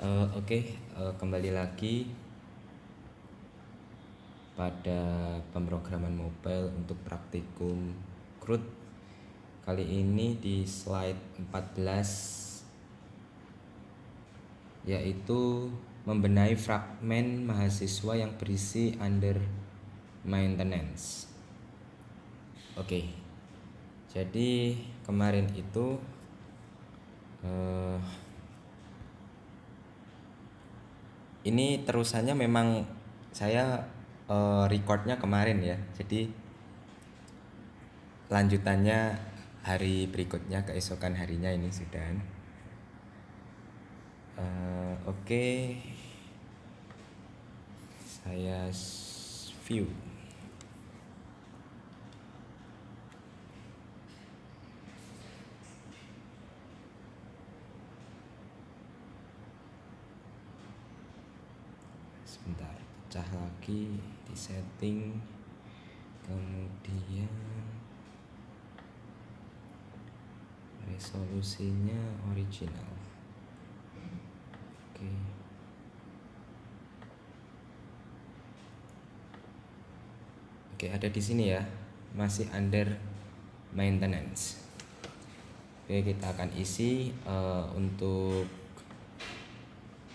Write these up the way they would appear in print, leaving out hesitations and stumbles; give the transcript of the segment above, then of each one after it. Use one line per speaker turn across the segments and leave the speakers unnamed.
Kembali lagi pada pemrograman mobile untuk praktikum CRUD. Kali ini di slide 14, yaitu membenahi fragmen mahasiswa yang berisi under maintenance. Jadi kemarin itu ini terusannya memang saya recordnya kemarin ya. Jadi lanjutannya hari berikutnya, keesokan harinya ini sudah. Saya view. Sebentar, pecah lagi di setting, kemudian resolusinya original. Oke, ada di sini ya, masih under maintenance. Oke, kita akan isi untuk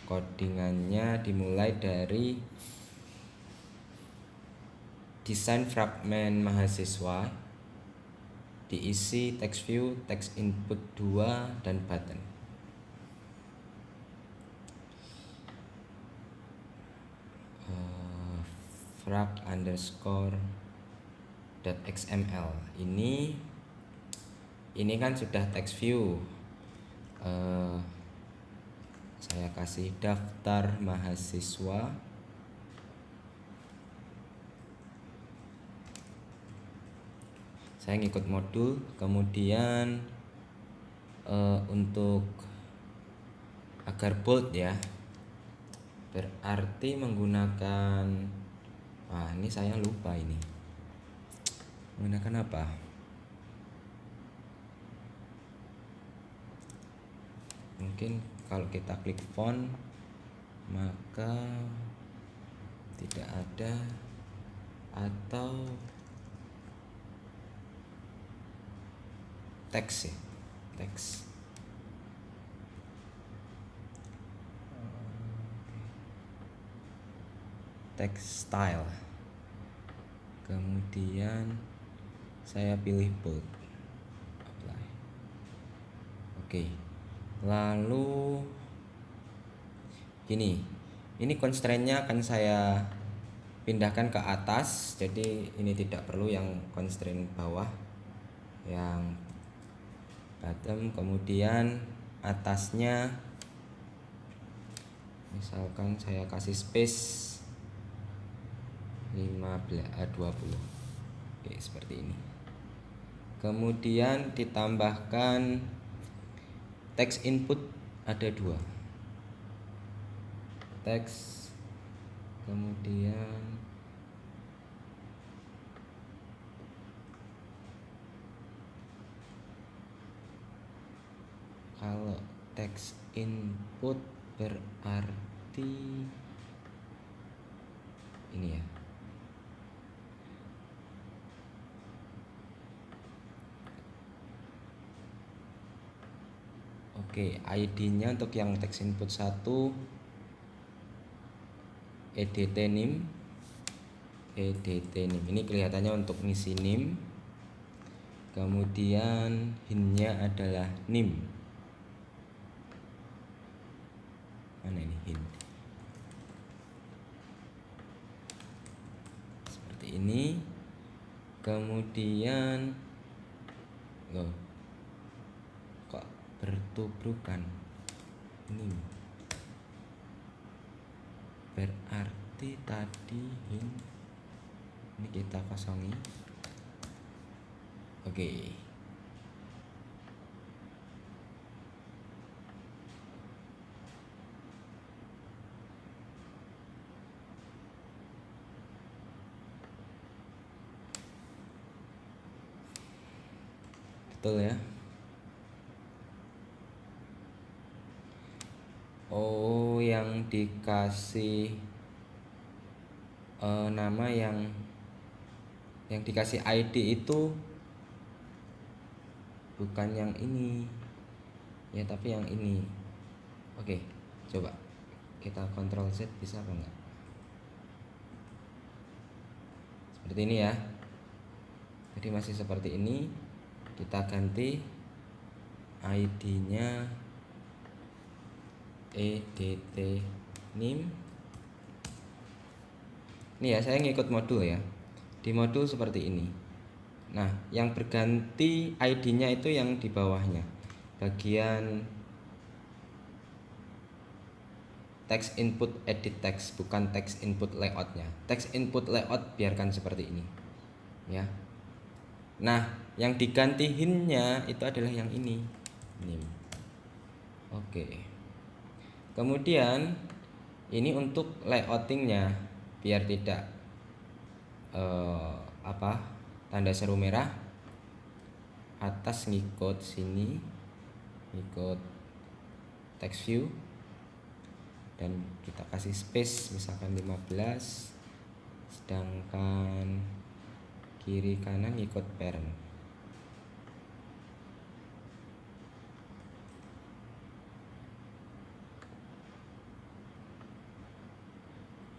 codingannya dimulai dari desain fragmen mahasiswa, diisi text view, text input 2 dan button. Frag underscore .xml ini kan sudah text view. Saya kasih daftar mahasiswa. Saya ngikut modul, kemudian untuk agar bold ya, berarti menggunakan ini saya lupa ini menggunakan apa. Mungkin kalau kita klik font maka tidak ada, atau teks ya, teks. Text style, kemudian saya pilih bold, apply. Lalu gini, ini constraint-nya akan saya pindahkan ke atas, jadi ini tidak perlu yang constraint bawah, yang bottom. Kemudian atasnya misalkan saya kasih space 20. Seperti ini. Kemudian ditambahkan text input ada 2. Teks, kemudian kalau text input berarti ini ya. ID-nya untuk yang text input 1 edt name. Ini kelihatannya untuk ngisi nim. Kemudian hint-nya adalah nim. Mana ini hint? Seperti ini. Kemudian kok bertubrukan nim? Berarti tadi hint. Ini kita kosongi. Betul ya. yang dikasih nama yang dikasih ID itu bukan yang ini ya, tapi yang ini. Oke, coba kita Ctrl Z, bisa apa enggak? Seperti ini ya. Jadi masih seperti ini. Kita ganti ID-nya edt nim. Ini ya, saya ngikut modul ya. Di modul seperti ini. Nah, yang berganti ID-nya itu yang di bawahnya. Bagian text input edit text, bukan text input layoutnya. Text input layout biarkan seperti ini ya. Nah, yang diganti hint-nya itu adalah yang ini, nim. Oke. Kemudian ini untuk layoutingnya, biar tidak tanda seru merah, atas ngikut sini, ngikut text view, dan kita kasih space misalkan 15, sedangkan kiri kanan ikut parent.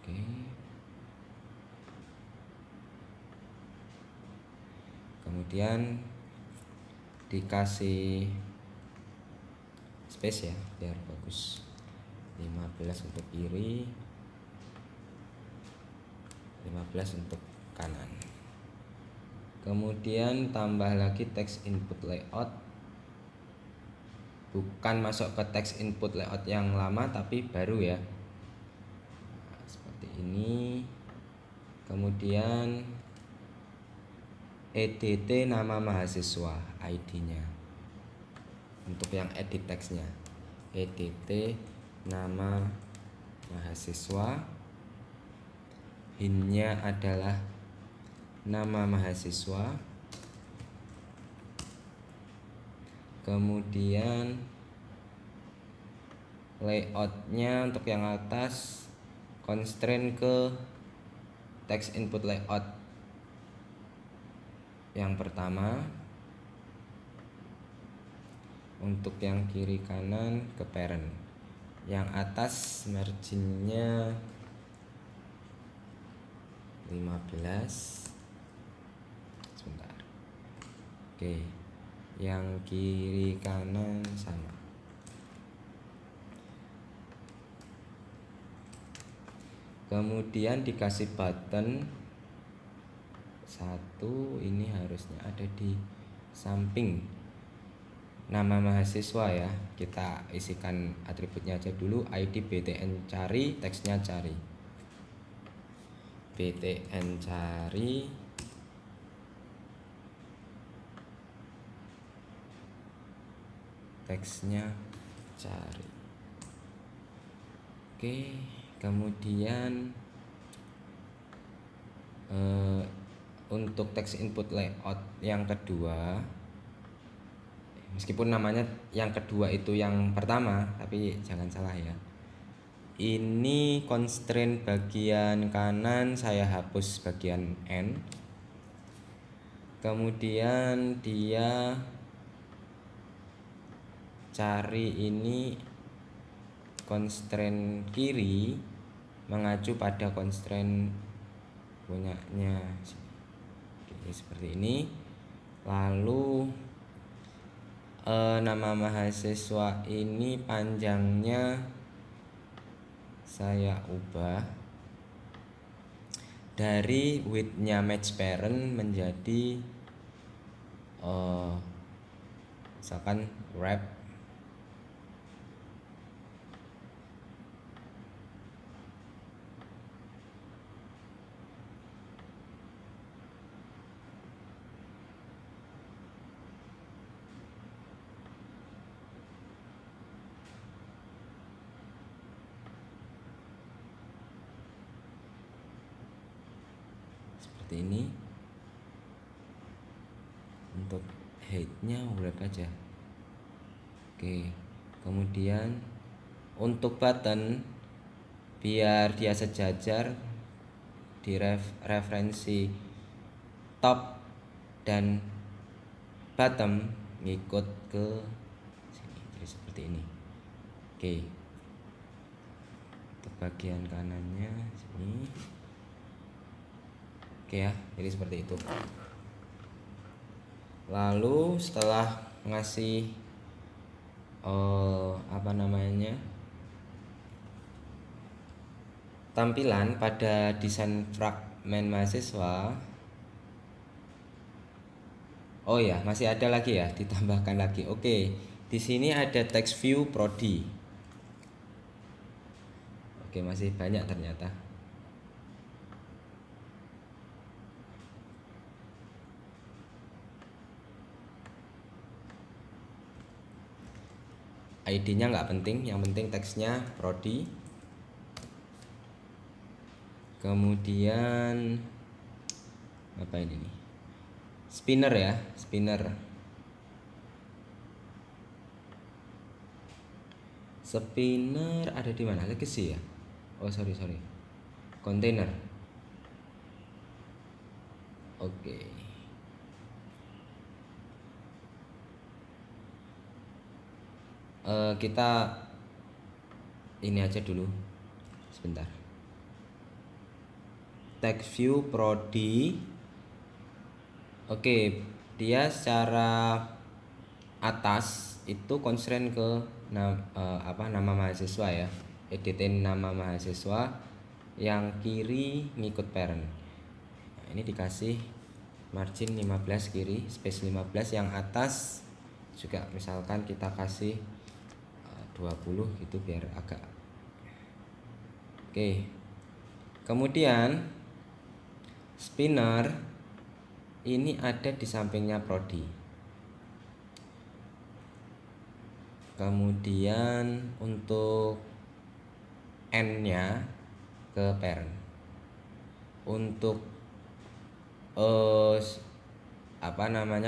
Oke. Kemudian dikasih space ya biar bagus. 15 untuk kiri, 15 untuk kanan. Kemudian tambah lagi text input layout, bukan masuk ke text input layout yang lama tapi baru ya. Nah, seperti ini. Kemudian edt nama mahasiswa, ID-nya untuk yang edit text-nya. Edt nama mahasiswa, hint-nya adalah nama mahasiswa. Kemudian layout-nya untuk yang atas constraint ke text input layout yang pertama. Untuk yang kiri kanan ke parent. Yang atas marginnya 15. Sebentar. Oke. Yang kiri kanan sama. Kemudian dikasih button satu, ini harusnya ada di samping nama mahasiswa ya. Kita isikan atributnya aja dulu. ID btn cari, teksnya cari. btn cari, teksnya cari. Oke, kemudian untuk text input layout yang kedua, meskipun namanya yang kedua itu yang pertama, tapi jangan salah ya. Ini constraint bagian kanan saya hapus bagian N. Kemudian dia cari ini constraint kiri mengacu pada constraint punyanya. Oke, seperti ini. Lalu nama mahasiswa ini panjangnya saya ubah dari width-nya match parent menjadi misalkan wrap seperti ini. Untuk height-nya wrap aja. Oke. Kemudian untuk button biar dia sejajar di referensi top dan bottom ngikut ke sini, jadi seperti ini. Oke, untuk bagian kanannya sini. Oke ya, jadi seperti itu. Lalu setelah ngasih tampilan pada desain fragmen mahasiswa. Oh ya, masih ada lagi ya, ditambahkan lagi. Oke, di sini ada text view prodi. Oke, masih banyak ternyata. ID-nya nggak penting, yang penting teksnya prodi. Kemudian apa ini nih? Spinner ya, spinner. Spinner ada di mana? Legacy ya? Oh sorry. Container. Oke. Kita ini aja dulu. Sebentar. Text view prodi. Oke, dia secara atas itu constraint ke nama mahasiswa ya. Editin nama mahasiswa, yang kiri ngikut parent. Nah, ini dikasih margin 15 kiri, space 15, yang atas juga misalkan kita kasih 20 gitu biar agak. Oke. Kemudian spinner ini ada di sampingnya prodi. Kemudian untuk n-nya ke parent. Untuk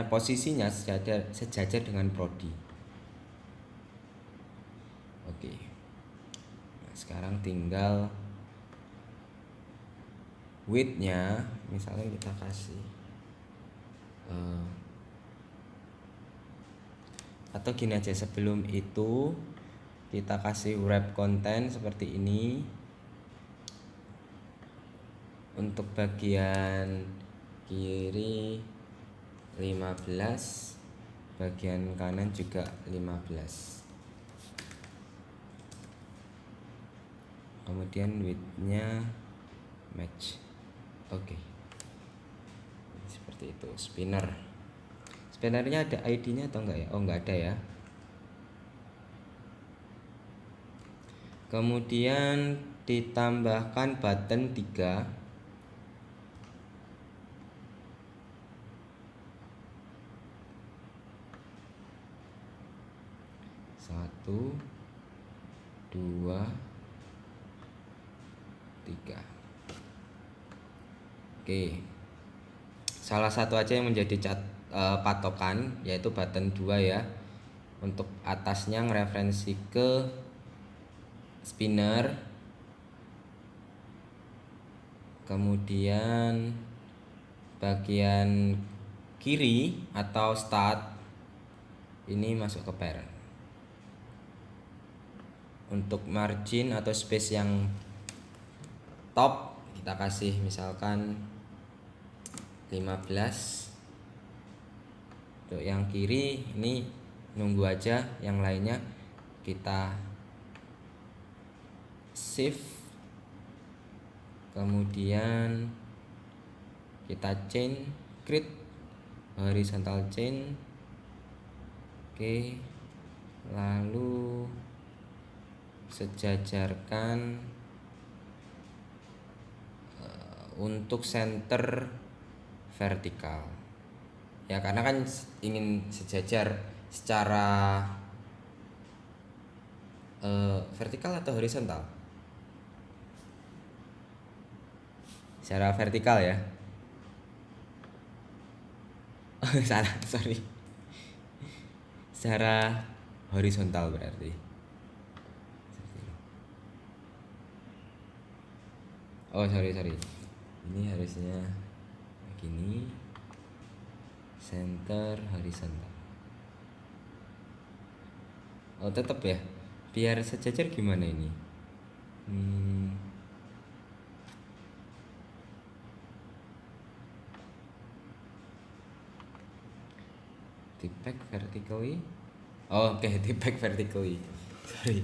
posisinya sejajar dengan prodi. Oke. Nah, sekarang tinggal width-nya, misalnya kita kasih atau gini aja, sebelum itu kita kasih wrap content seperti ini. Untuk bagian kiri 15, bagian kanan juga 15. Kemudian width-nya match. Oke. Seperti itu. Spinnernya ada ID-nya atau enggak ya? Oh, enggak ada ya. Kemudian ditambahkan button 3. Satu, 2, 3. Oke. Salah satu aja yang menjadi patokan, yaitu button 2 ya. Untuk atasnya ngereferensi ke spinner. Kemudian bagian kiri atau start ini masuk ke parent. Untuk margin atau space yang top kita kasih misalkan 15. Untuk yang kiri ini nunggu aja, yang lainnya kita shift, kemudian kita chain, create horizontal chain. Oke, lalu sejajarkan untuk center vertikal ya, karena kan ingin sejajar secara vertikal atau horizontal. Secara vertikal ya. Salah, sorry. Secara horizontal berarti. Oh sorry, ini harusnya begini, center horizontal. Oh tetap ya, biar sejajar gimana ini? Tipe vertically. Oh, oke, tipe vertically. Sorry.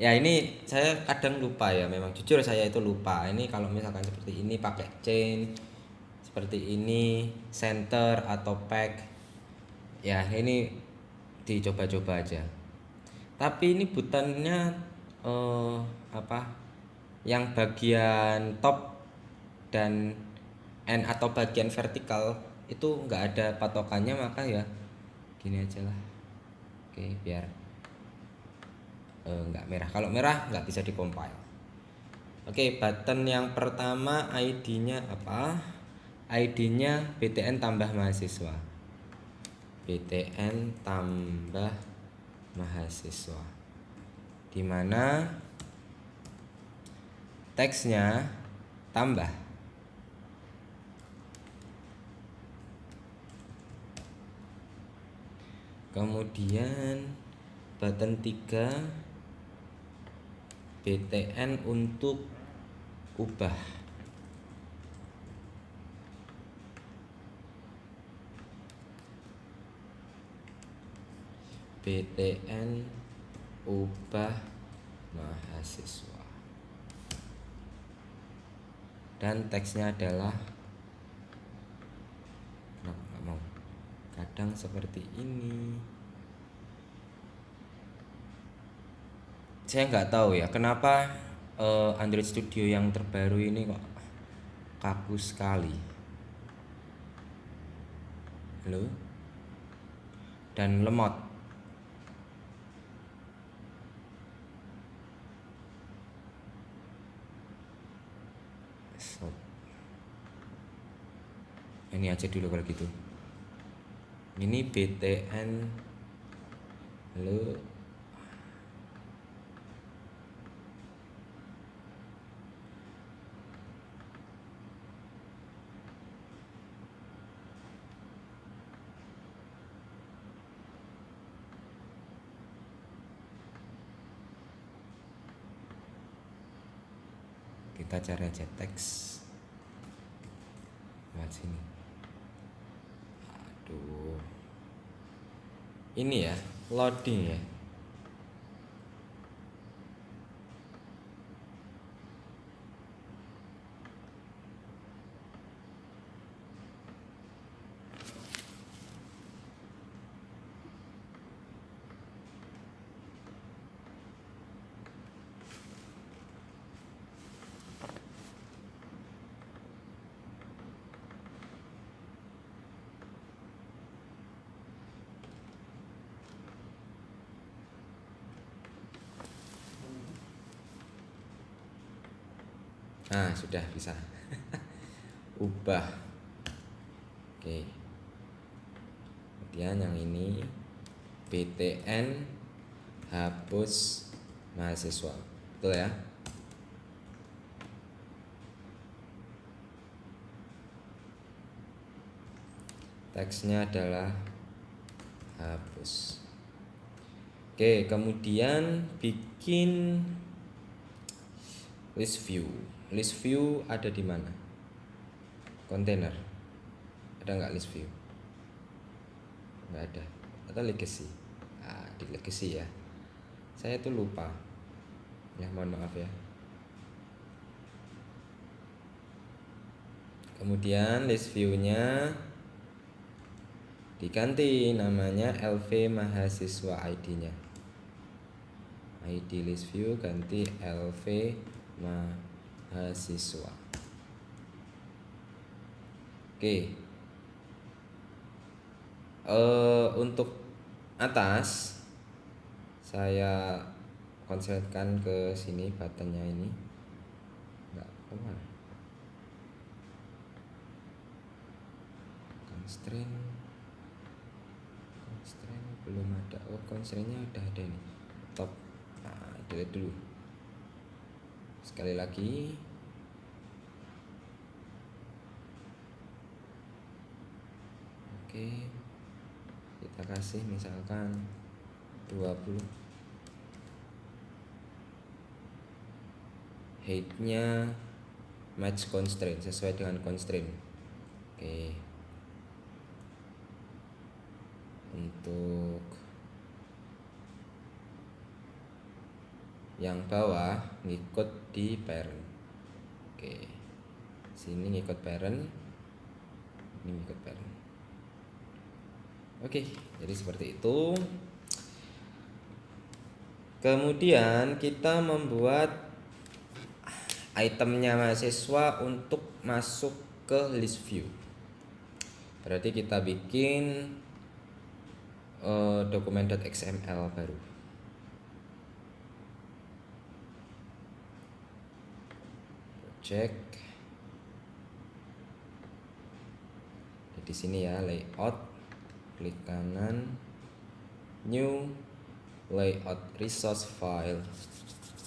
Ya ini saya kadang lupa ya, memang jujur saya itu lupa. Ini kalau misalkan seperti ini pakai chain, seperti ini center atau pack. Ya ini dicoba-coba aja. Tapi ini butannya apa? Yang bagian top dan end atau bagian vertikal itu nggak ada patokannya, maka ya gini aja lah. Oke, biar nggak merah. Kalau merah nggak bisa di compile. Oke, button yang pertama ID-nya apa? ID-nya BTN tambah mahasiswa. BTN tambah mahasiswa. Di mana teksnya tambah. Kemudian button 3 BTN untuk ubah. BTN ubah mahasiswa. Dan teksnya adalah, nggak mau, kadang seperti ini. Saya nggak tahu ya kenapa Android Studio yang terbaru ini kok kaku sekali. Halo? Dan lemot. So, ini aja dulu kalau gitu. Ini BTN. Halo. Kita cari aja teks lewat sini. Aduh, ini ya loading ya. Nah sudah bisa. Ubah. Oke. Kemudian yang ini BTN hapus mahasiswa. Betul ya? Teksnya adalah hapus. Oke, kemudian bikin list view. List view ada di mana? Kontainer. Ada nggak list view? Nggak ada. Atau legacy? Ah, di legacy ya. Saya tuh lupa. Ya mohon maaf ya. Kemudian list view-nya diganti namanya LV mahasiswa ID-nya. ID list view ganti LV mahasiswa. Oke. Untuk atas saya konsletkan ke sini buttonnya ini. Enggak kemana? Constraint belum ada. Oh, constraintnya udah ada nih. Top. Nah, delete dulu. Sekali lagi. Oke, kita kasih misalkan 20. Height-nya match constraint, sesuai dengan constraint. Oke, untuk yang bawah ngikut di parent. Oke, sini ngikut parent, ini ngikut parent. Oke, jadi seperti itu. Kemudian kita membuat itemnya mahasiswa untuk masuk ke list view. Berarti kita bikin dokumen.xml baru. Cek di sini ya, layout, klik kanan, new, layout resource file,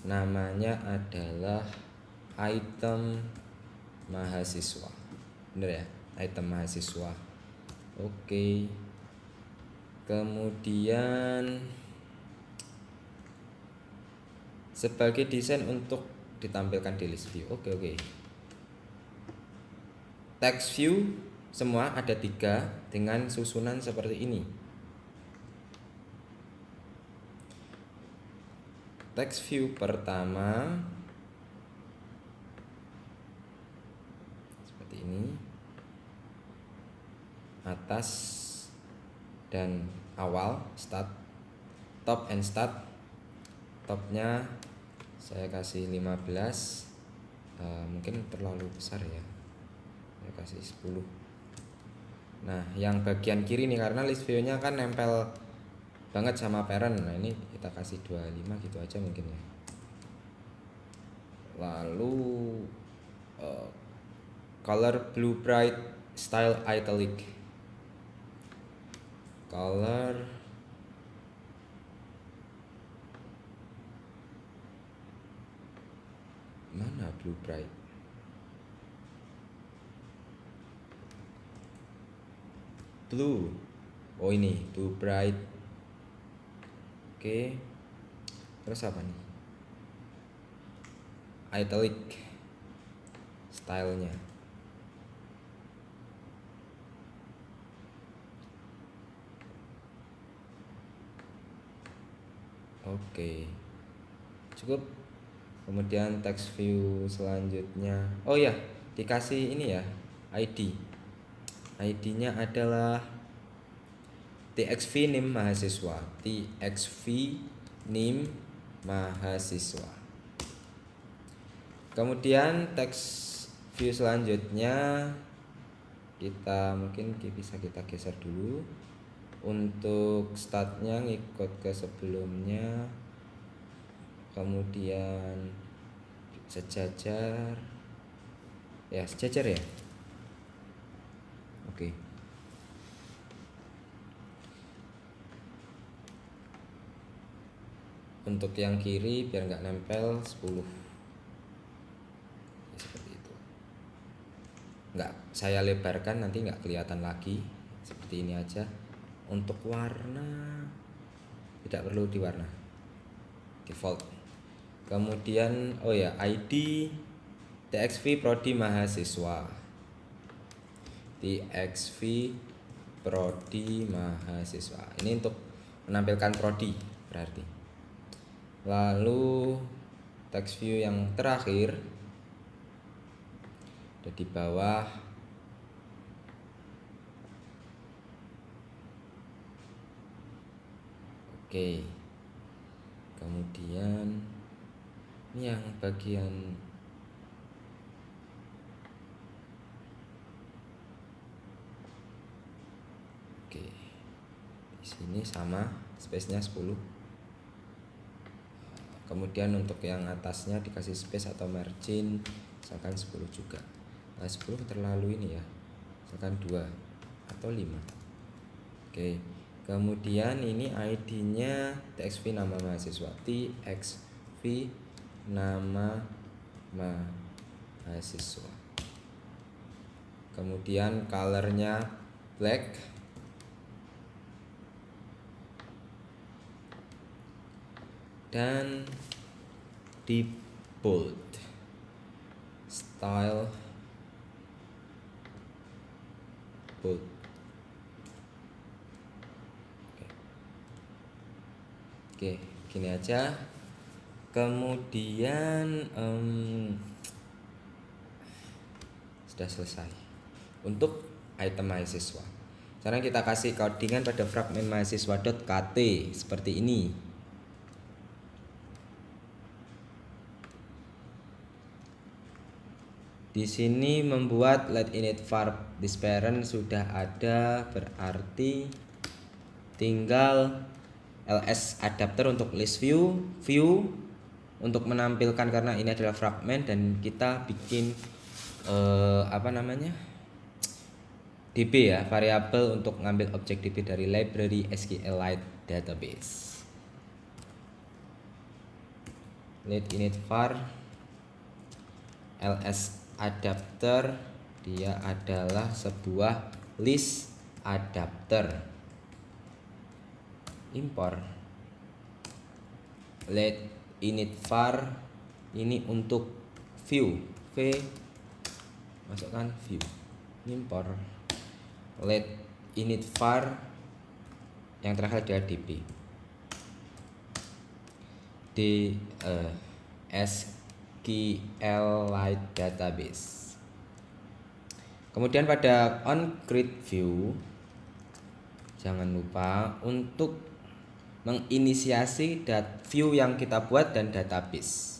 namanya adalah item mahasiswa. Bener ya, item mahasiswa. Oke, kemudian sebagai desain untuk ditampilkan di list view. Oke. Text view semua ada 3 dengan susunan seperti ini. Text view pertama seperti ini, atas dan awal, start, top and start. Topnya saya kasih 15, mungkin terlalu besar ya, saya kasih 10. Nah, yang bagian kiri nih, karena list view-nya kan nempel banget sama parent, nah ini kita kasih 25 gitu aja mungkin ya. Lalu color blue bright, style italic, color mana blue bright, blue, oh ini blue bright. Oke, terus apa nih, italic stylenya. Oke, cukup. Kemudian text view selanjutnya, oh ya, dikasih ini ya, ID-nya adalah txv name mahasiswa, txv name mahasiswa. Kemudian text view selanjutnya kita mungkin bisa kita geser dulu. Untuk startnya ngikut ke sebelumnya, kemudian sejajar ya, sejajar ya. Oke. Untuk yang kiri biar nggak nempel 10 ya, seperti itu. Nggak saya lebarkan, nanti nggak kelihatan lagi, seperti ini aja. Untuk warna tidak perlu diwarna, default. Kemudian oh ya, ID txv prodi mahasiswa, txv prodi mahasiswa, ini untuk menampilkan prodi berarti. Lalu text view yang terakhir ada di bawah. Oke, kemudian ini yang bagian oke, di sini sama space-nya 10. Kemudian untuk yang atasnya dikasih space atau margin misalkan 10 juga. Nah, 10 terlalu ini ya, misalkan 2 atau 5. Oke, kemudian ini ID-nya txv nama mahasiswa, txv nama mahasiswa. Kemudian colornya black, dan di bold. Style bold. Oke, gini aja. Kemudian sudah selesai untuk item mahasiswa. Sekarang kita kasih codingan pada fragmen mahasiswa.kt seperti ini. Di sini membuat let init var this parent sudah ada, berarti tinggal ls adapter untuk list view untuk menampilkan, karena ini adalah fragmen dan kita bikin DB ya, variabel untuk ngambil objek DB dari library SQLite database. Let init var ls adapter, dia adalah sebuah list adapter. Import let init var ini untuk view, masukkan view. Import let init var yang terakhir adalah db di SQLite database. Kemudian pada onCreate view jangan lupa untuk menginisiasi view yang kita buat dan database.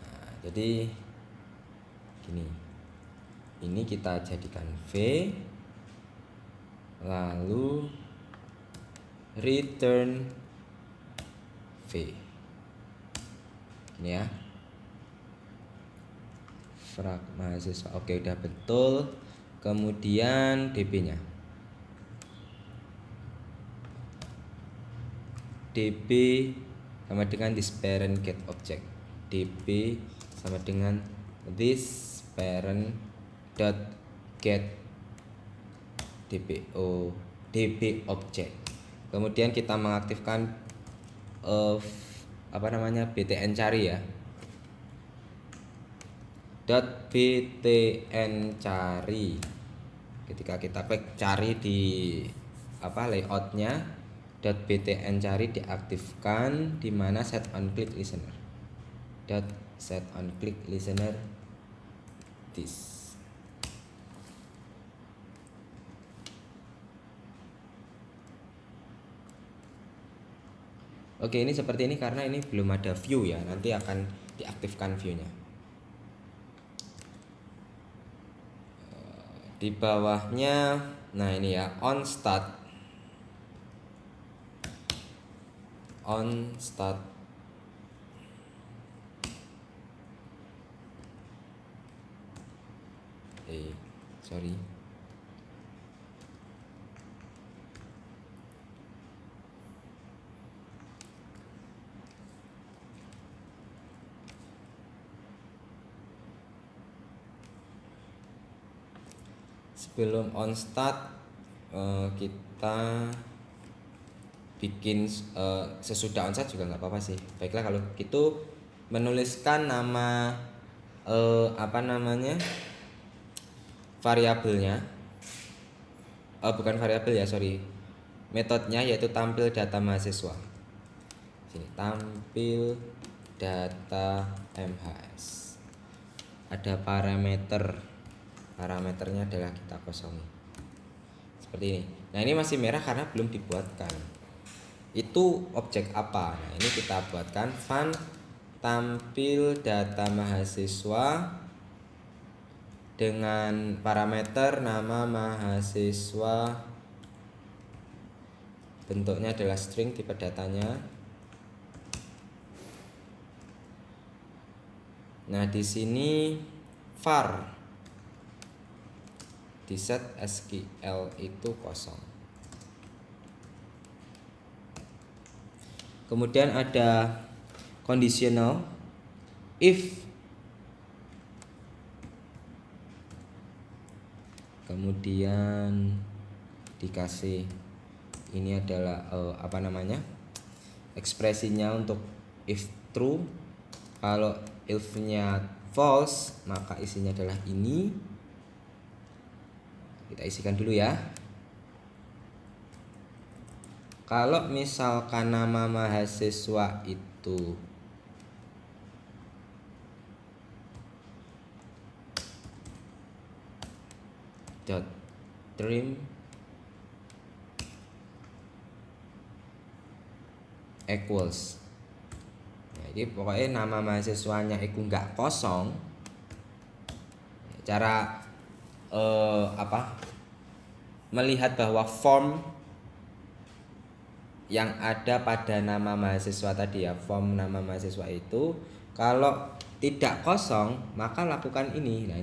Nah, jadi gini, ini kita jadikan v, lalu return v. Ini ya, frag mahasiswa. Oke, udah betul. Kemudian db nya db sama dengan this parent get object. db sama dengan this parent dot get db object. Kemudian kita mengaktifkan btn cari ya, .btn cari. Ketika kita klik cari di layoutnya, .btn cari diaktifkan, di mana set on click listener. Set on click listener this. Oke, ini seperti ini karena ini belum ada view ya, nanti akan diaktifkan view-nya. Di bawahnya, nah ini ya, on start sorry. Sebelum on start kita bikin sesudah on start juga nggak apa-apa sih. Baiklah, kalau gitu menuliskan nama variabelnya, bukan variabel ya, sorry, metodenya, yaitu tampil data mahasiswa. Sini tampil data MHS. Ada parameternya adalah kita kosongi seperti ini. Nah, ini masih merah karena belum dibuatkan. Itu objek apa? Nah, ini kita buatkan fun tampil data mahasiswa dengan parameter nama mahasiswa, bentuknya adalah string, tipe datanya. Nah, di sini var di set SQL itu kosong. Kemudian ada conditional if, kemudian dikasih ini adalah apa namanya, ekspresinya untuk if true. Kalau if-nya false maka isinya adalah ini. Kita isikan dulu ya. Kalau misalkan nama mahasiswa itu dot trim equals, jadi pokoknya nama mahasiswanya itu nggak kosong. Cara melihat bahwa form yang ada pada nama mahasiswa tadi ya, form nama mahasiswa itu kalau tidak kosong maka lakukan ini. Nah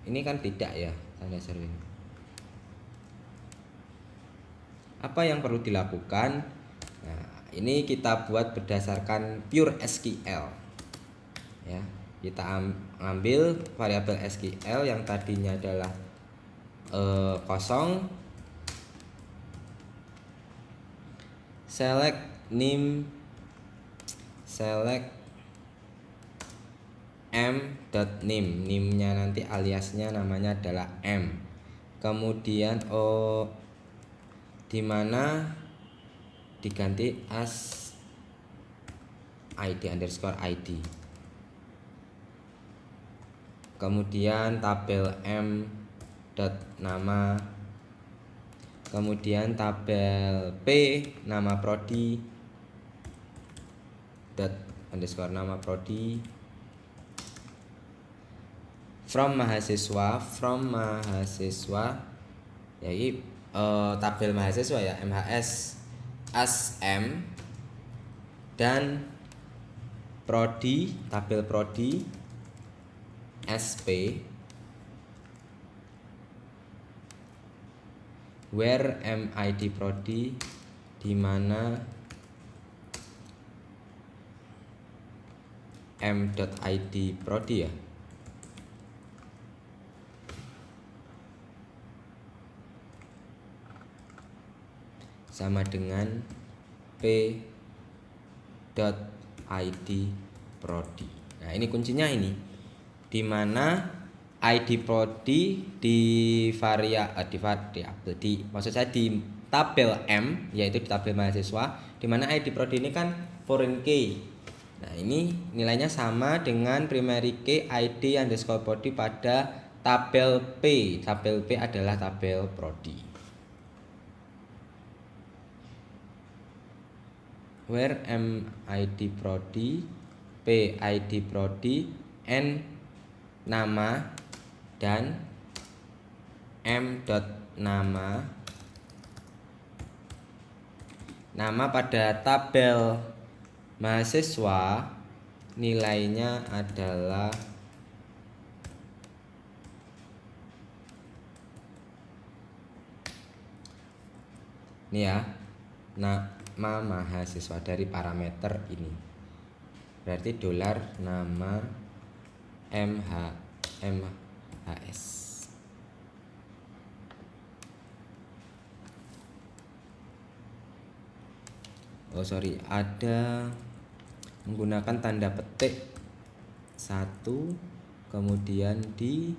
ini kan tidak ya, tanda seru ini. Apa yang perlu dilakukan? Nah, ini kita buat berdasarkan pure SQL ya. Kita ambil variabel SQL yang tadinya adalah kosong, select name, select m.name, name-nya nanti aliasnya namanya adalah m. Kemudian dimana diganti as id underscore id. Kemudian tabel m dot nama, kemudian tabel p nama prodi dot underscore nama prodi, from mahasiswa jadi tabel mahasiswa ya, MHS as m, dan prodi tabel prodi sp, where mid prodi, di mana m.id prodi ya. Sama dengan p.id prodi. Nah, ini kuncinya ini. Di mana ID prodi di maksud saya di tabel M, yaitu di tabel mahasiswa, di mana ID prodi ini kan foreign key. Nah, ini nilainya sama dengan primary key ID underscore prodi pada tabel P. Tabel P adalah tabel prodi. Where mid prodi, pid prodi, n nama, dan m.nama. Nama pada tabel mahasiswa nilainya adalah ini ya, nama mahasiswa dari parameter ini. Berarti dolar nama MHS. Oh sorry, ada menggunakan tanda petik satu, kemudian di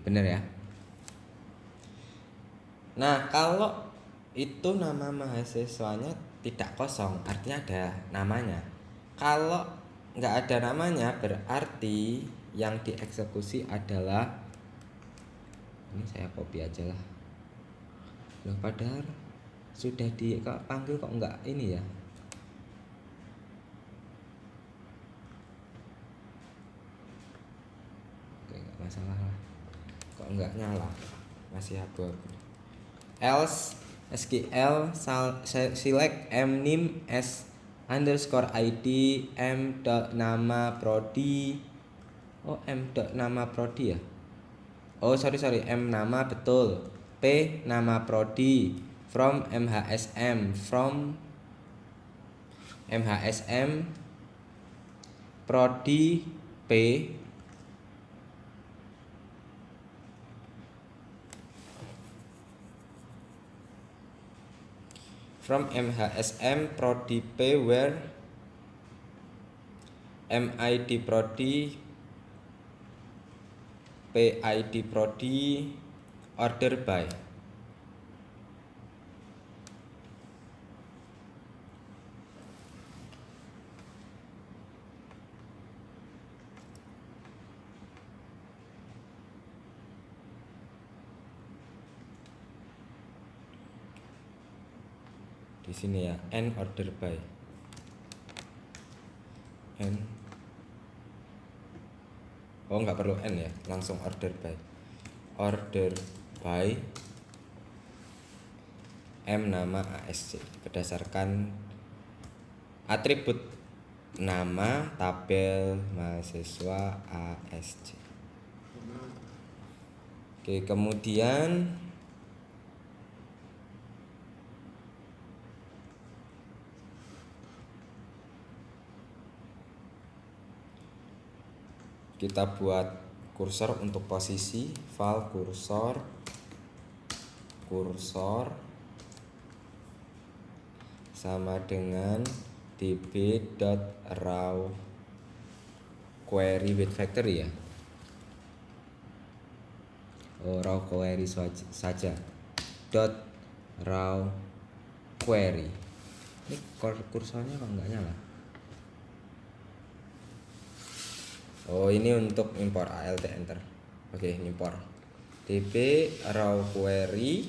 bener ya. Nah, kalau itu nama mahasiswanya tidak kosong, artinya ada namanya. Kalau nggak ada namanya, berarti yang dieksekusi adalah ini, saya copy aja lah. Loh, padahal sudah dipanggil kok nggak ini ya. Oke, nggak masalah lah. Kok nggak nyala, masih abu-abu. Else SQL select mname as underscore id m.nama prodi. Oh, m.nama prodi ya. Oh sorry m nama betul. P nama prodi, from MHSM, from MHSM prodi P from MHSM Prodi P where MID Prodi PID Prodi order by. Di sini ya, N order by. N. Oh, nggak perlu N ya, langsung order by. Order by M nama ASC berdasarkan atribut nama tabel mahasiswa ASC. Oke, kemudian kita buat kursor untuk posisi val kursor sama dengan db.raw query with factory ya. Oh, raw query saja. .raw query. Ini kursornya kok nggak nyala? Oh, ini untuk impor alt enter. Oke, impor db raw query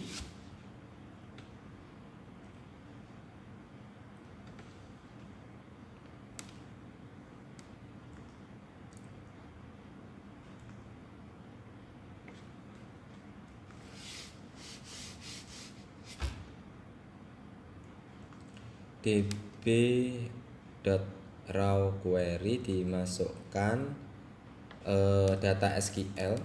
db.raw query dimasukkan data SQL,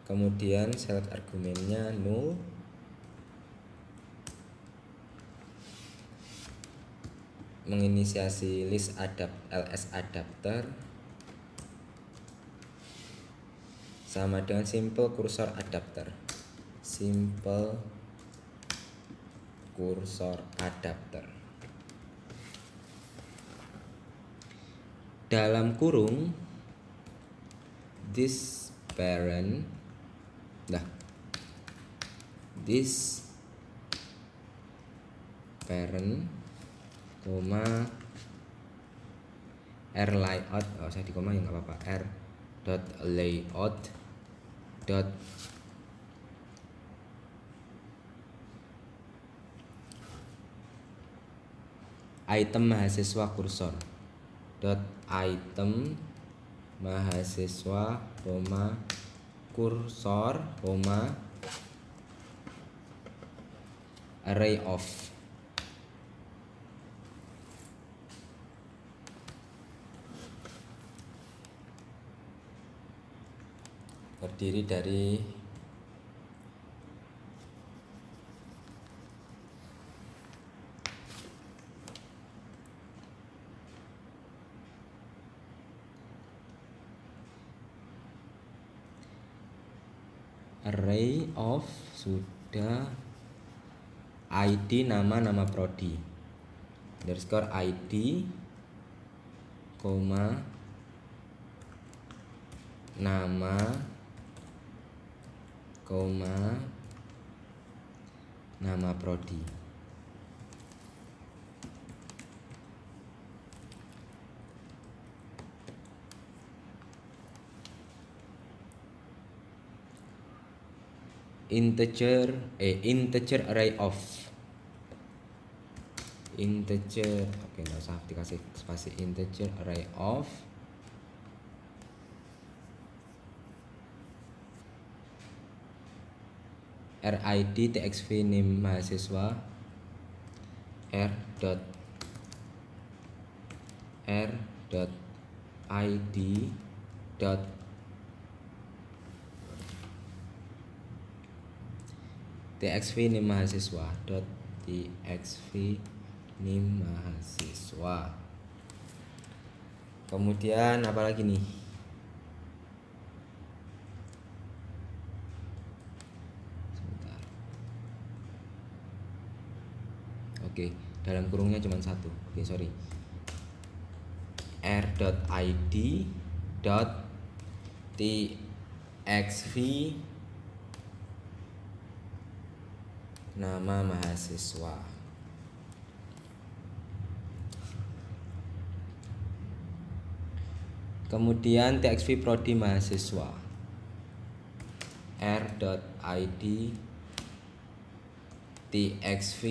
kemudian select argumennya null, menginisiasi list ls adapter sama dengan simple cursor adapter. Dalam kurung this parent r layout, saya di koma ya nggak apa-apa, r dot layout dot item mahasiswa kursor dot item mahasiswa kursor array of. Terdiri dari array of sudah ID nama prodi underscore ID koma nama koma nama prodi. Integer array of oke, nggak usah dikasih spasi. Integer array of rid txv name mahasiswa r dot id dot txv name mahasiswa dot txv name mahasiswa. Kemudian apa lagi nih? Oke, dalam kurungnya cuma satu. Oke, sorry. r.id .txv nama mahasiswa. Kemudian txv prodi mahasiswa. r.id txv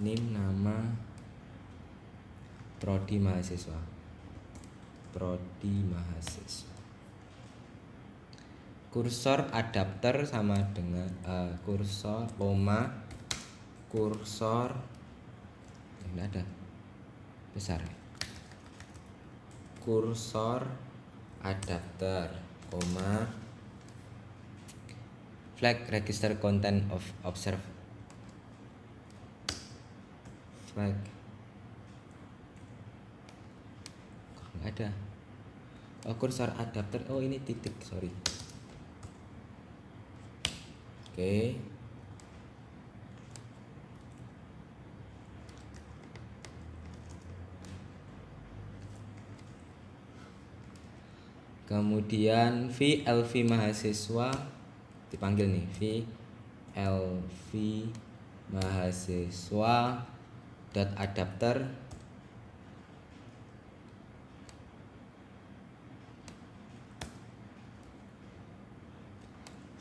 NIM nama prodi mahasiswa. Prodi mahasiswa. Kursor adapter sama dengan kursor kursor enggak ada besar. Kursor adapter, flag register content of observe. Flag nggak ada. Oh, kursor adapter. Oh, ini titik, sorry. Oke. Kemudian VLV mahasiswa dipanggil nih, VLV mahasiswa dot adapter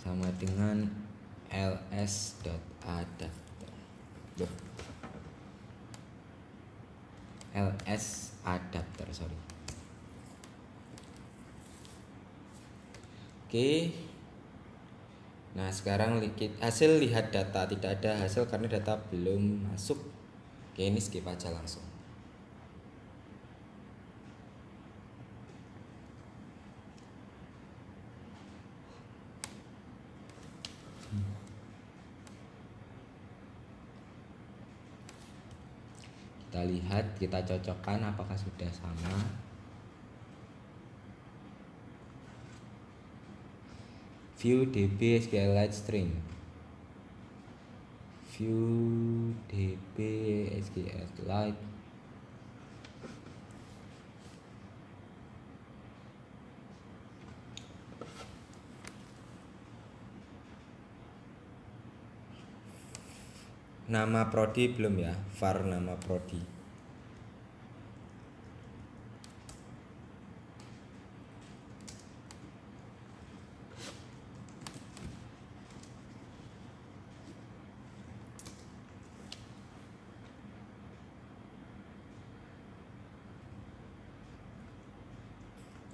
sama dengan ls dot adapter. ls adapter, sorry. Oke. Nah, sekarang hasil lihat data. Tidak ada hasil karena data belum masuk. Oke, ini skip aja langsung. Kita lihat, kita cocokkan apakah sudah sama. View db SQLite string. View db SQLite. Nama prodi belum ya, var nama prodi.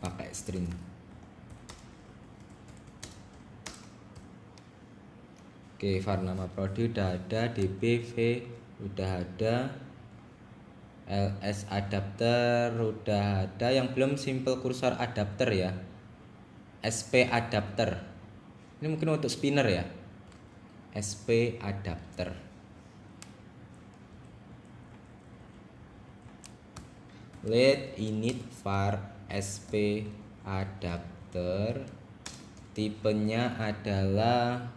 Pakai string. Oke, var nama prodi udah ada, dbv udah ada, ls adapter udah ada. Yang belum simple kursor adapter ya, sp adapter. Ini mungkin untuk spinner ya, sp adapter. Let init var sp adapter, tipenya adalah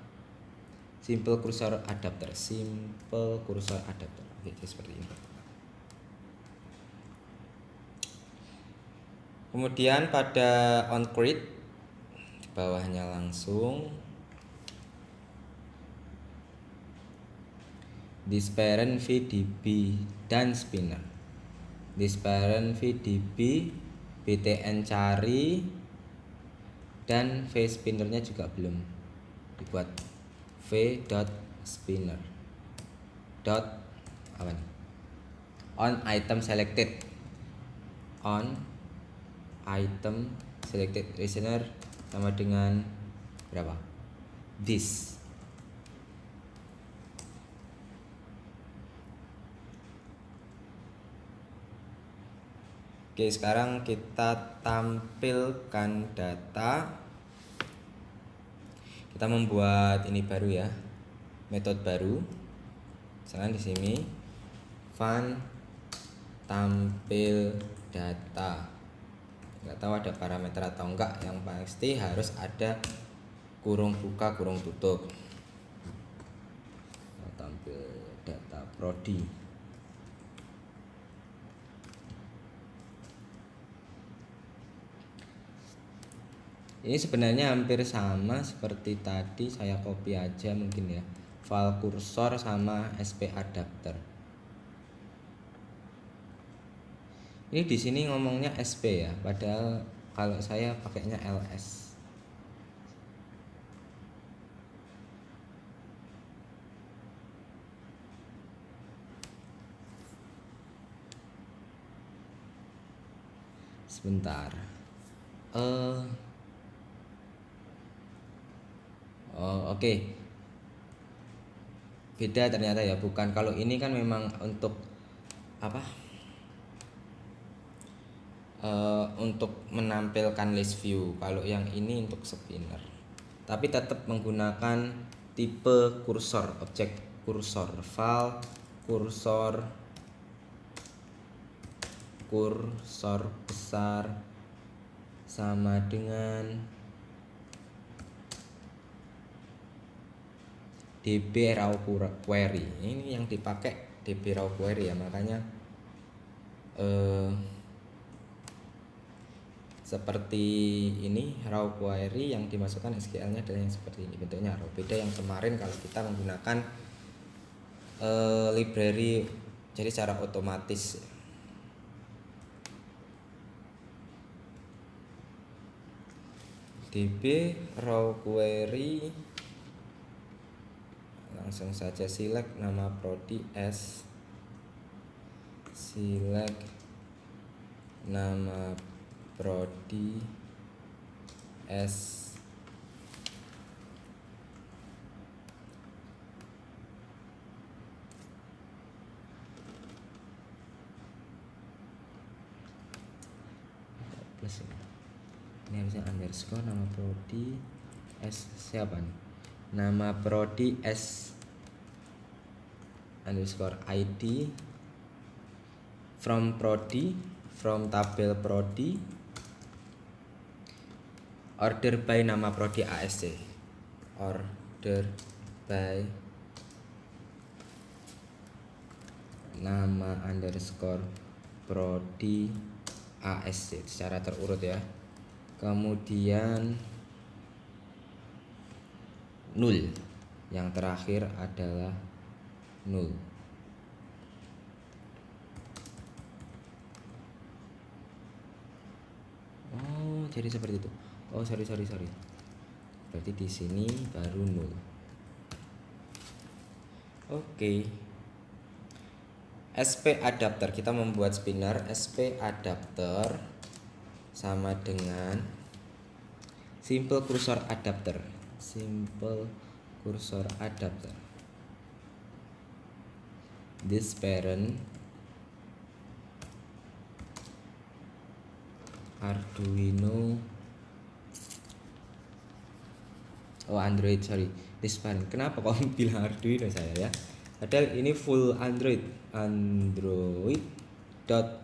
simple kursor adapter. Simple kursor adapter. Oke, seperti ini. Kemudian pada onCreate di bawahnya langsung this parent vdb dan spinner. This parent vdb btn cari dan v spinnernya juga belum dibuat. V dot spinner dot apa nih? On item selected. On item selected listener sama dengan berapa? This. Oke, sekarang kita tampilkan data. Kita membuat ini baru ya, metode baru. Misalkan di sini fun tampil data. Nggak tahu ada parameter atau enggak, yang pasti harus ada kurung buka kurung tutup. prodi. Ini sebenarnya hampir sama seperti tadi, saya copy aja mungkin ya. File kursor sama SP adapter. Ini di sini ngomongnya SP ya, padahal kalau saya pakainya LS. Sebentar. Oke. Beda ternyata ya, bukan. Kalau ini kan memang untuk apa? Untuk menampilkan list view. Kalau yang ini untuk spinner. Tapi tetap menggunakan tipe kursor, objek kursor, file kursor besar sama dengan db raw query. Ini yang dipakai db raw query ya, makanya seperti ini raw query yang dimasukkan SQL-nya adalah yang seperti ini, bentuknya raw. Beda yang kemarin kalau kita menggunakan library jadi secara otomatis. db raw query, langsung saja select nama prodi S, select nama prodi S, plus ini harusnya underscore nama prodi S, siapa nih, nama prodi S underscore ID from prodi, from tabel prodi, order by nama prodi ASC, order by nama underscore prodi ASC secara terurut ya. Kemudian null, yang terakhir adalah null. Oh, jadi seperti itu. Oh, sorry. Berarti di sini baru null. Oke. SP adapter, kita membuat spinner SP adapter sama dengan simple cursor adapter. This parent Arduino, Android, sorry. This parent, kenapa kok bilang Arduino saya ya? Padahal ini full Android dot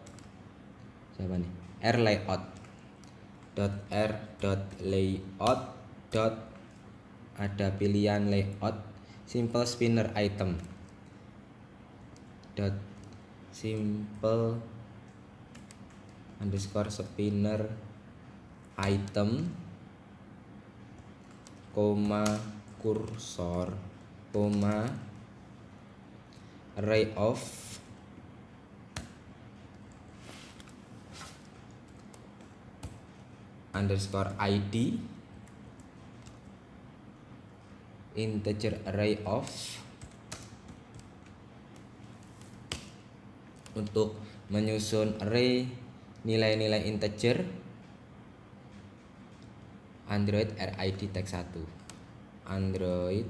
siapa nih? R layout dot ada pilihan layout simple spinner item dot simple underscore spinner item koma kursor koma array of underscore ID integer array of, untuk menyusun array nilai-nilai integer Android RID tag 1 android.r.id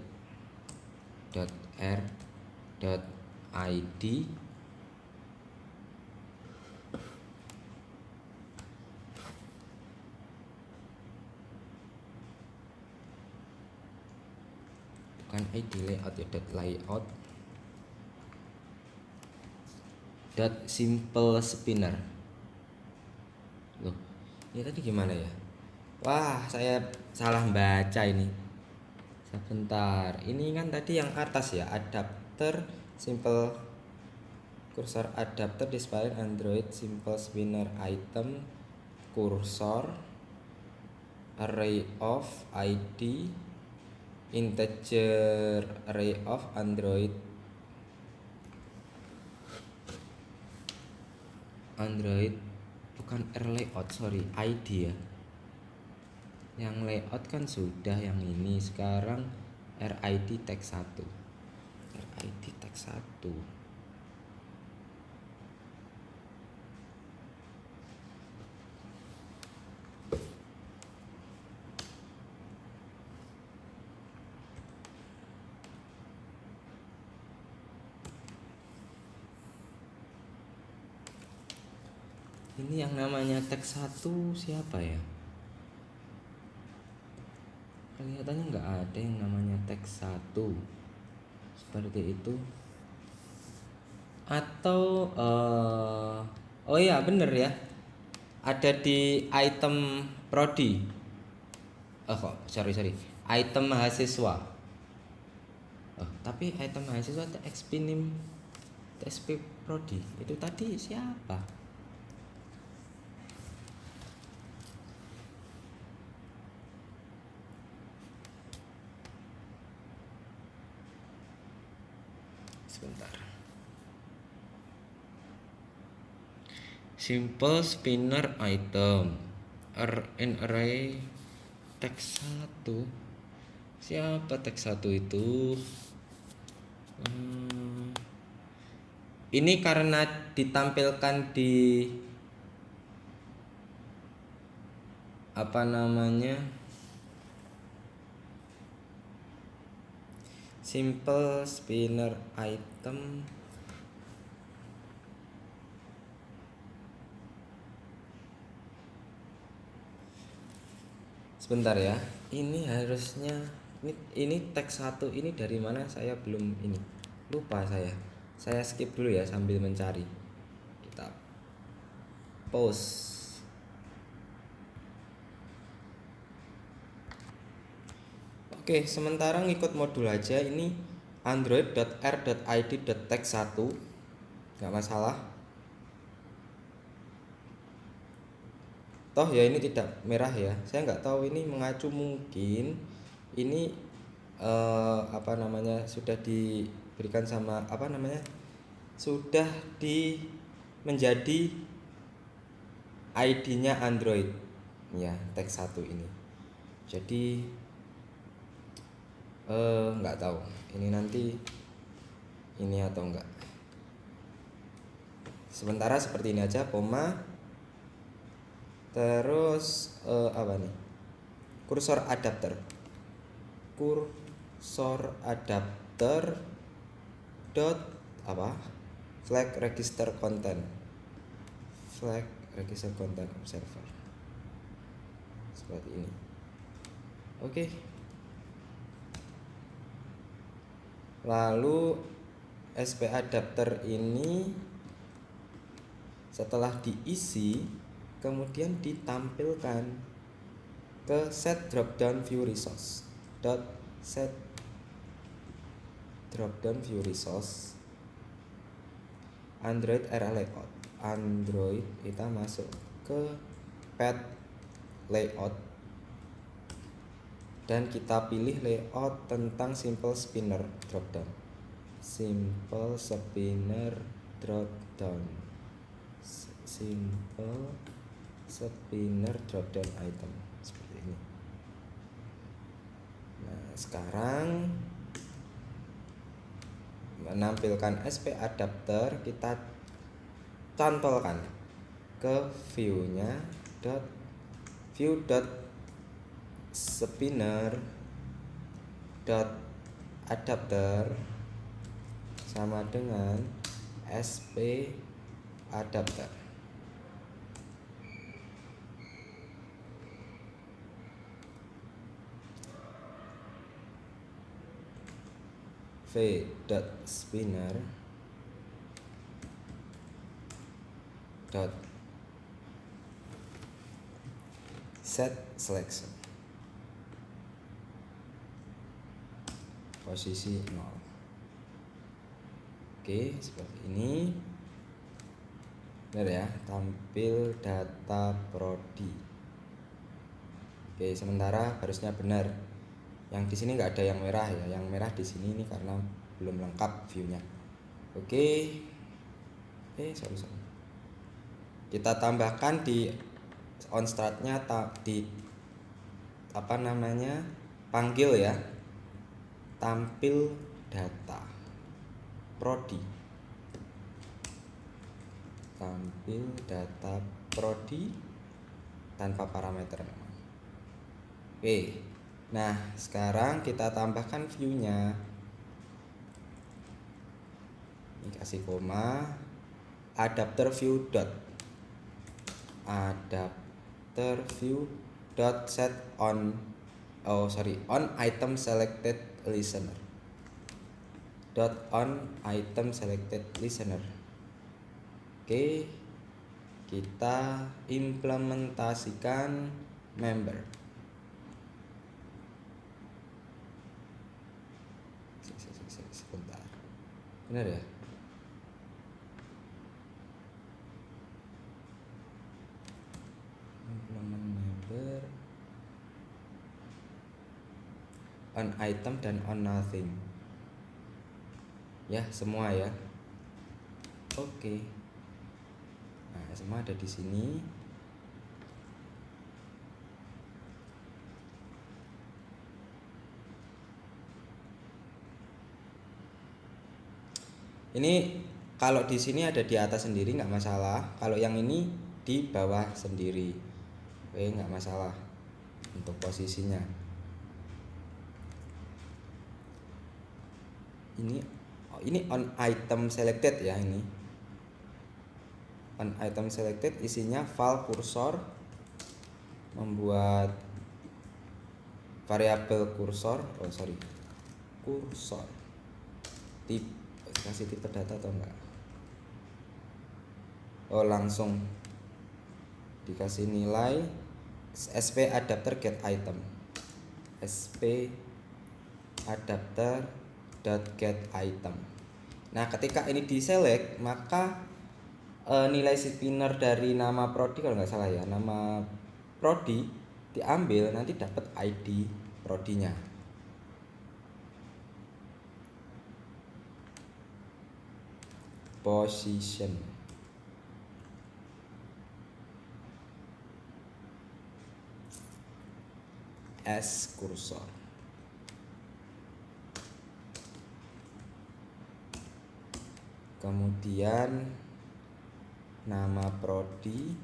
bukan ID layout ya, layout dot simple spinner. Loh, ini tadi gimana ya? Wah, saya salah baca ini. Sebentar, ini kan tadi yang atas ya, adapter simple Cursor adapter display Android simple spinner item cursor array of ID integer array of Android bukan layout, sorry, ID ya. Yang layout kan sudah yang ini, sekarang RID tag 1. RID tag 1. Ini yang namanya tag 1 siapa ya? Kelihatannya nggak ada yang namanya tag 1 seperti itu. Atau oh iya bener ya, ada di item prodi. Sorry, item mahasiswa. Tapi item mahasiswa TXP nim TXP prodi itu tadi siapa? Sebentar. Simple spinner item an array tag 1. Siapa tag 1 itu? Ini karena ditampilkan di apa namanya, simple spinner item sebentar ya, ini harusnya ini tag 1 ini dari mana, saya belum ini, lupa saya skip dulu ya sambil mencari. Kita pause. Oke, sementara ngikut modul aja. Ini android.r.id.tag1, nggak masalah. Toh ya ini tidak merah ya, saya nggak tahu ini mengacu, mungkin ini apa namanya, sudah diberikan sama apa namanya, sudah menjadi ID-nya Android ya, tag 1 ini. Jadi nggak tahu ini nanti ini atau enggak. Sementara seperti ini aja, koma, terus apa nih, cursor adapter dot apa, flag register content observer, seperti ini. Oke. Lalu SP adapter ini setelah diisi kemudian ditampilkan ke set dropdown view resource Android era layout. Android kita masuk ke path layout dan kita pilih layout tentang simple spinner dropdown item seperti ini. Nah, sekarang menampilkan SP adapter, kita cantolkan ke view-nya view.spinner.adapter sama dengan SP adapter. v.spinner set selection posisi 0. Oke, seperti ini. Benar ya, tampil data prodi. Oke, sementara harusnya benar. Yang di sini nggak ada yang merah ya. Yang merah di sini ini karena belum lengkap view-nya. Oke. Sorry. Kita tambahkan di on start-nya di apa namanya? Panggil ya. Tampil data prodi. Tampil data prodi tanpa parameter memang. Oke. Nah, sekarang kita tambahkan view-nya. Ini kasih koma, adapter view set on item selected listener. Oke, kita implementasikan member. Sebentar, benar ya? Implement member on item dan on nothing. Ya, semua ya. Oke. Nah, semua ada di sini. Ini kalau di sini ada di atas sendiri nggak masalah. Kalau yang ini di bawah sendiri, nggak masalah untuk posisinya. Ini on item selected ya ini. On item selected isinya val kursor, membuat variabel kursor. Kursor. Kasih tipe data atau enggak? Langsung dikasih nilai sp adapter get item. Sp adapter get item. Nah, ketika ini di select, maka nilai spinner dari nama prodi kalau nggak salah ya, nama prodi diambil, nanti dapat ID prodinya. Position as kursor. Kemudian nama prodi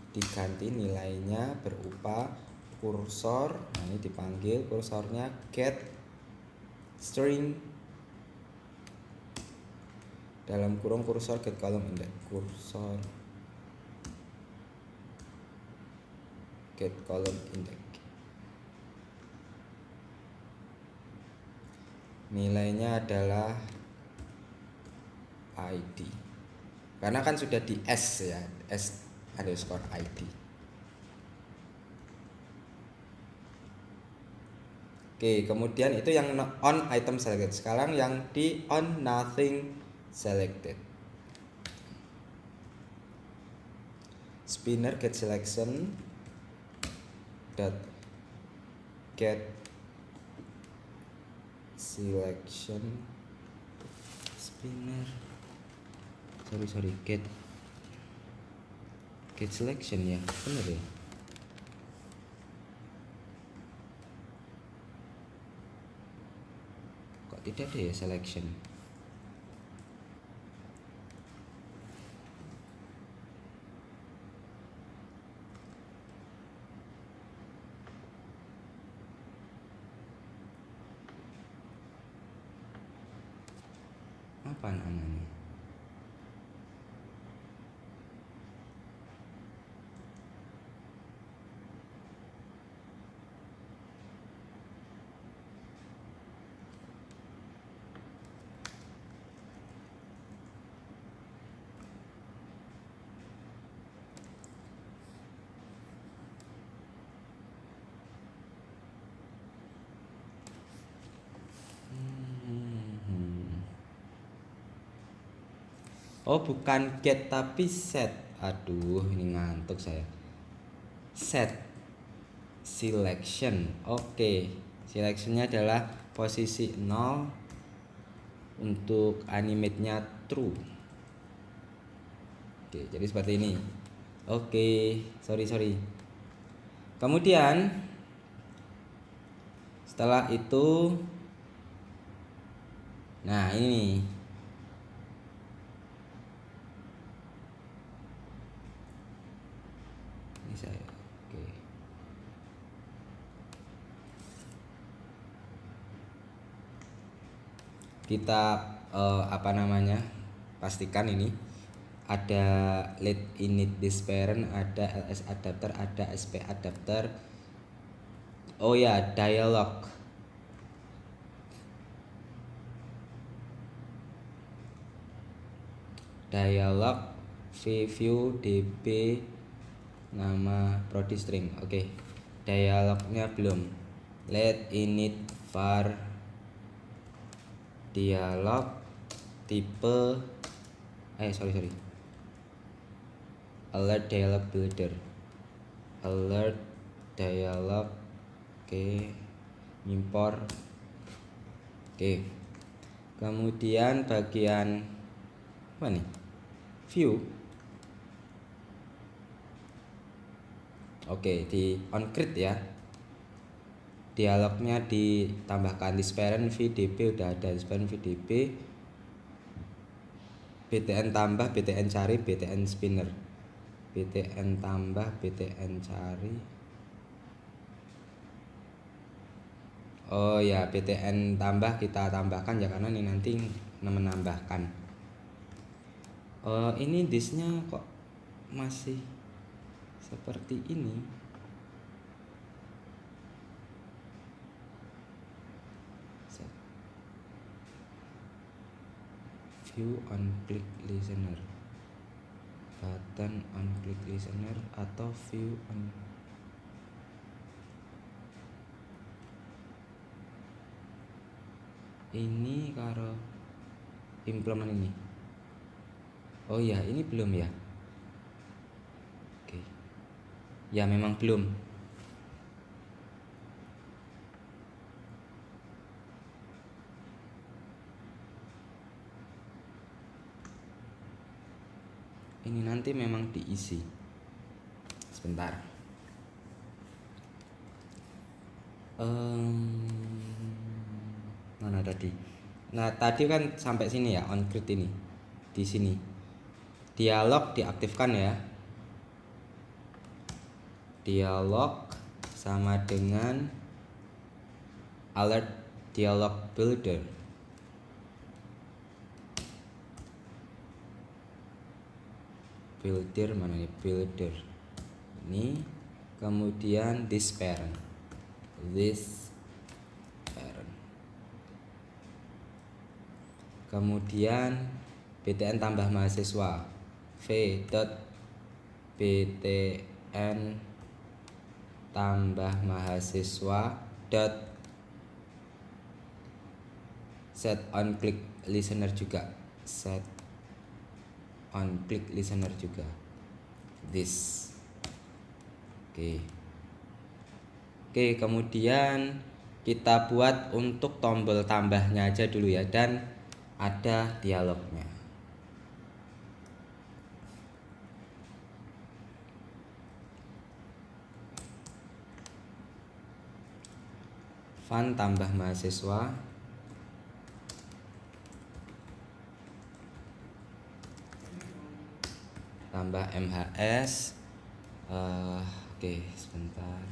diganti nilainya berupa kursor. Nah, ini dipanggil kursornya get string dalam kurung kursor get column index. Kursor get column index. Nilainya adalah ID. Karena kan sudah di S ya, S underscore ID. Oke, kemudian itu yang on item selected. Sekarang yang di on nothing selected. Spinner get selection dot get selection spinner get selection ya, bener ya. Kok tidak ada ya selection? Apa namanya? Oh, bukan get tapi set. Aduh, ini ngantuk saya. Set selection. Oke. Selectionnya adalah posisi 0. Untuk animate-nya true. Oke, jadi seperti ini. Oke, sorry. Kemudian setelah itu, nah ini saya. Oke. Kita apa namanya? Pastikan ini ada let init this parent, ada ls adapter, ada sp adapter. Oh ya, dialog. Dialog view db nama prodi string. Oke. Dialognya belum. Let init var dialog tipe sorry. Alert dialog builder. Alert dialog. Oke. Import. Oke. Kemudian bagian apa nih? View. Oke, di onCreate ya. Dialognya ditambahkan di parent vdb, udah ada di parent vdb. btn tambah, btn cari, btn spinner. btn tambah, btn cari. Oh ya, btn tambah kita tambahkan ya, karena ini nanti menambahkan. Ini disknya kok masih seperti ini. View on click listener, button on click listener, atau view on. Ini karo implement ini. Oh ya, ini belum ya. Oke. Ya memang belum. Ini nanti memang diisi. Sebentar. Mana tadi? Nah, tadi kan sampai sini ya, onCreate ini. Di sini. Dialog diaktifkan ya. Dialog sama dengan alert dialog builder. Builder mana nih? Builder. Ini kemudian this parent. Kemudian btn tambah mahasiswa v.btn tambah mahasiswa dot set on click listener juga. Set on click listener juga. This. Oke, kemudian kita buat untuk tombol tambahnya aja dulu ya, dan ada dialognya. Fun tambah mahasiswa. Tambah MHS. Oke, sebentar.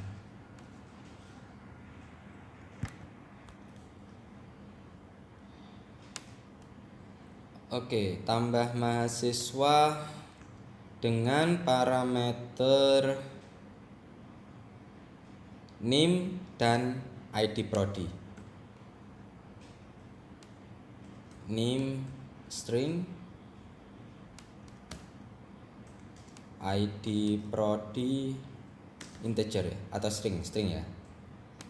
Oke, tambah mahasiswa dengan parameter name dan ID prodi. Name string, ID prodi integer ya, atau string ya.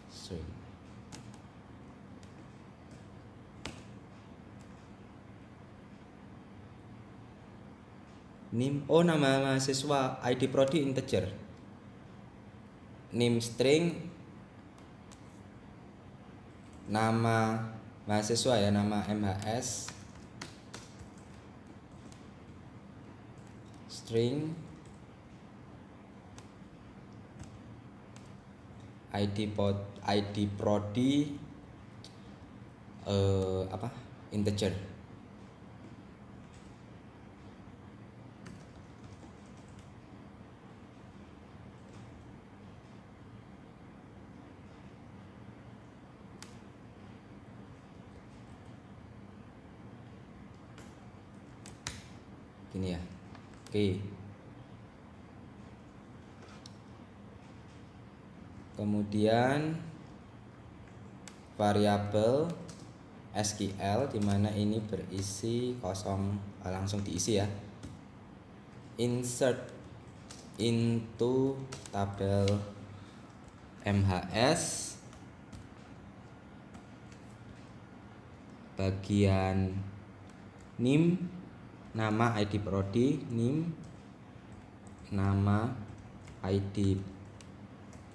String. NIM, oh nama mahasiswa, ID prodi integer. NIM string, nama mahasiswa ya, nama MHS string, ID prodi integer. Gini ya. Oke. Kemudian variabel SQL di mana ini berisi kosong, langsung diisi ya. Insert into tabel MHS bagian NIM, nama ID prodi, NIM, nama ID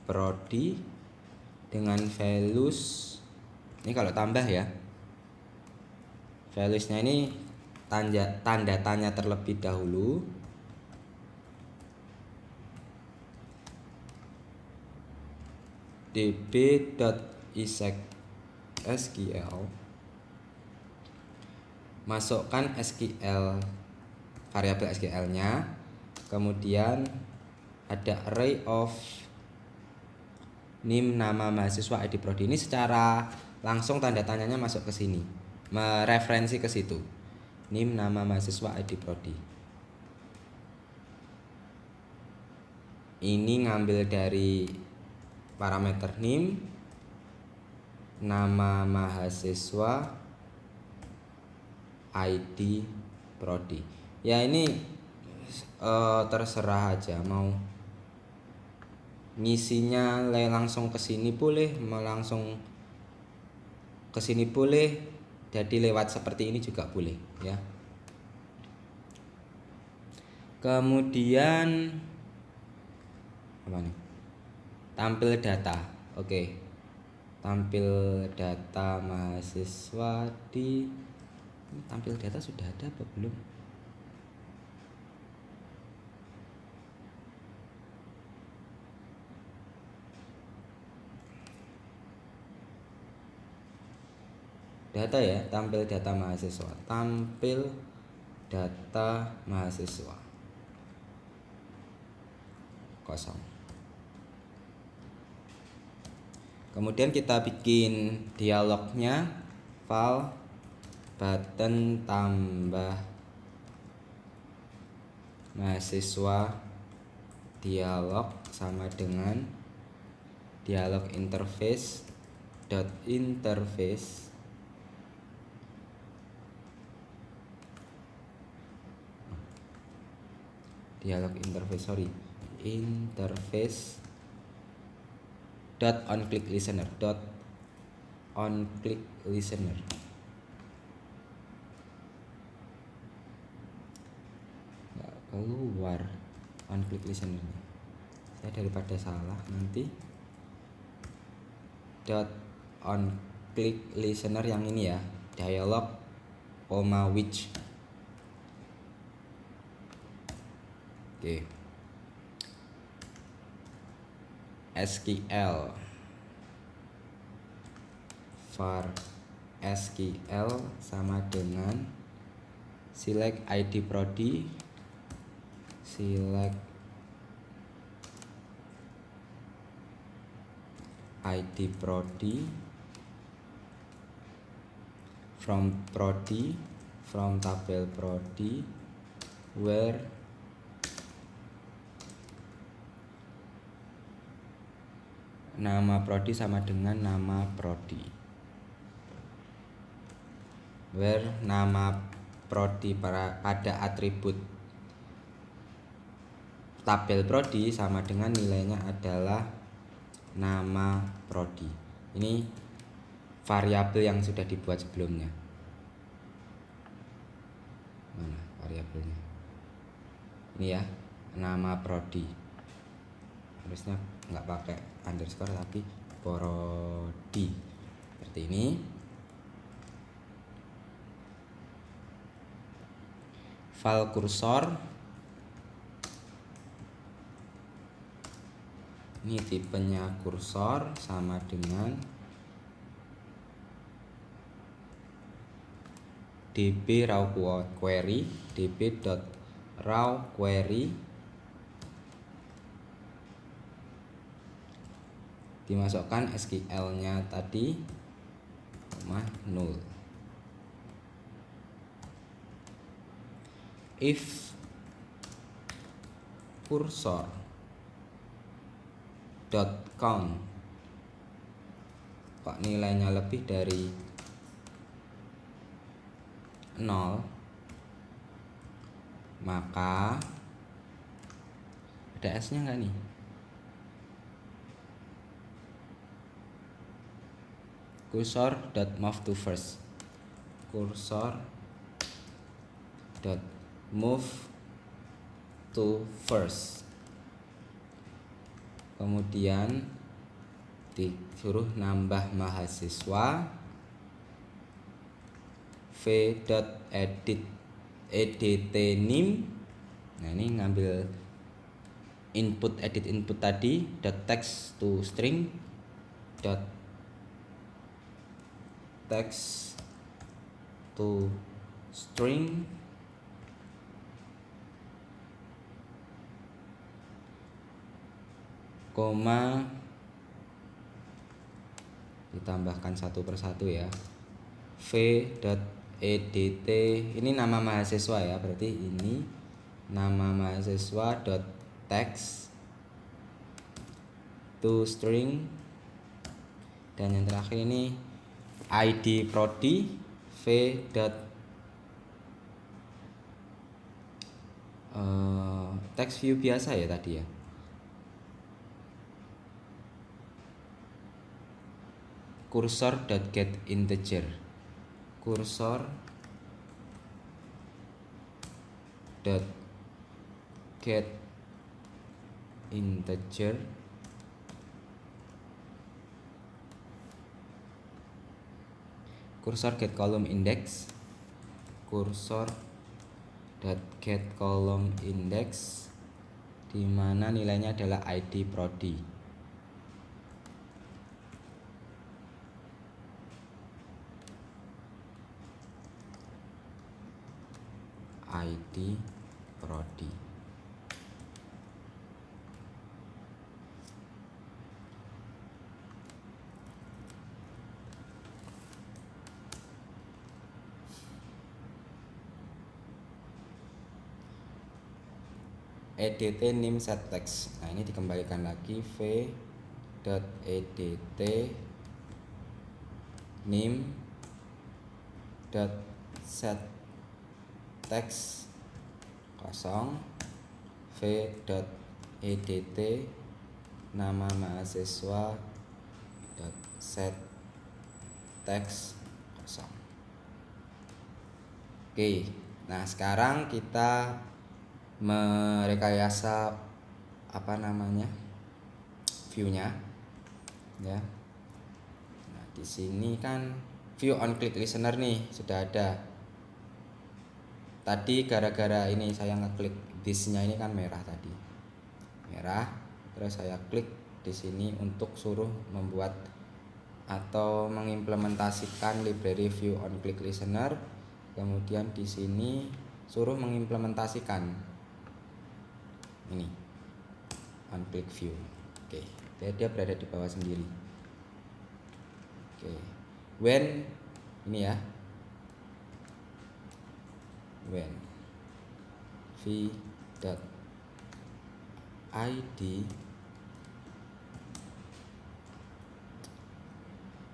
prodi dengan values. Ini kalau tambah ya, valuesnya ini tanda tanya terlebih dahulu, db.isec_sql, masukkan SQL, variabel SQL nya, kemudian ada array of NIM, nama mahasiswa, ID prodi. Ini secara langsung tanda tanyanya masuk ke sini, mereferensi ke situ. NIM, nama mahasiswa, ID prodi. Ini ngambil dari parameter NIM, nama mahasiswa, ID prodi. Ya ini terserah aja, mau ngisinya langsung ke sini boleh, mau langsung ke sini boleh, jadi lewat seperti ini juga boleh ya. Kemudian apa nih? Tampil data. Oke. Tampil data mahasiswa di tampil data sudah ada apa belum? Data ya, tampil data mahasiswa, tampil data mahasiswa kosong. Kemudian kita bikin dialognya, file button tambah mahasiswa dialog sama dengan dialog interface dot interface interface dot onClick listener nggak keluar onClick listener. Saya daripada salah nanti dot onClick listener yang ini ya, dialog which. Oke. SQL var SQL sama dengan select ID prodi, select ID prodi from tabel prodi where nama prodi sama dengan nama prodi, where nama prodi pada atribut tabel prodi sama dengan nilainya adalah nama prodi. Ini variabel yang sudah dibuat sebelumnya. Mana variabelnya? ini ya, nama prodi. Harusnya nggak pakai underscore tapi prodi seperti ini. File kursor, ini tipenya kursor sama dengan db raw query, db.raw query, dimasukkan SQL-nya tadi, null. If cursor dot count kok nilainya lebih dari 0, maka ada S nya nggak nih? Cursor dot move to first, cursor dot move to first, kemudian disuruh nambah mahasiswa, v.edit name. Nah ini ngambil input, edit input tadi, .text to string, .text to string, koma, ditambahkan satu persatu ya, v.edt, ini nama mahasiswa ya, berarti ini nama mahasiswa .text to string, dan yang terakhir ini ID prodi, v. Text view biasa ya tadi ya, cursor.get integer, cursor dot get integer, cursor get column index, cursor dot get column index, di mana nilainya adalah ID prodi. ID prodi. Edt name set text. Nah ini dikembalikan lagi, v.edt name set text kosong, v.edt nama mahasiswa set text kosong. Oke, nah sekarang kita merekayasa view-nya ya. Nah di sini kan view on click listener nih sudah ada. Tadi gara-gara ini saya ngeklik this-nya ini kan merah tadi, merah, terus saya klik di sini untuk suruh membuat atau mengimplementasikan library view on click listener. Kemudian di sini suruh mengimplementasikan ini on click view. Oke, dia berada di bawah sendiri. Oke, when ini ya, when v.id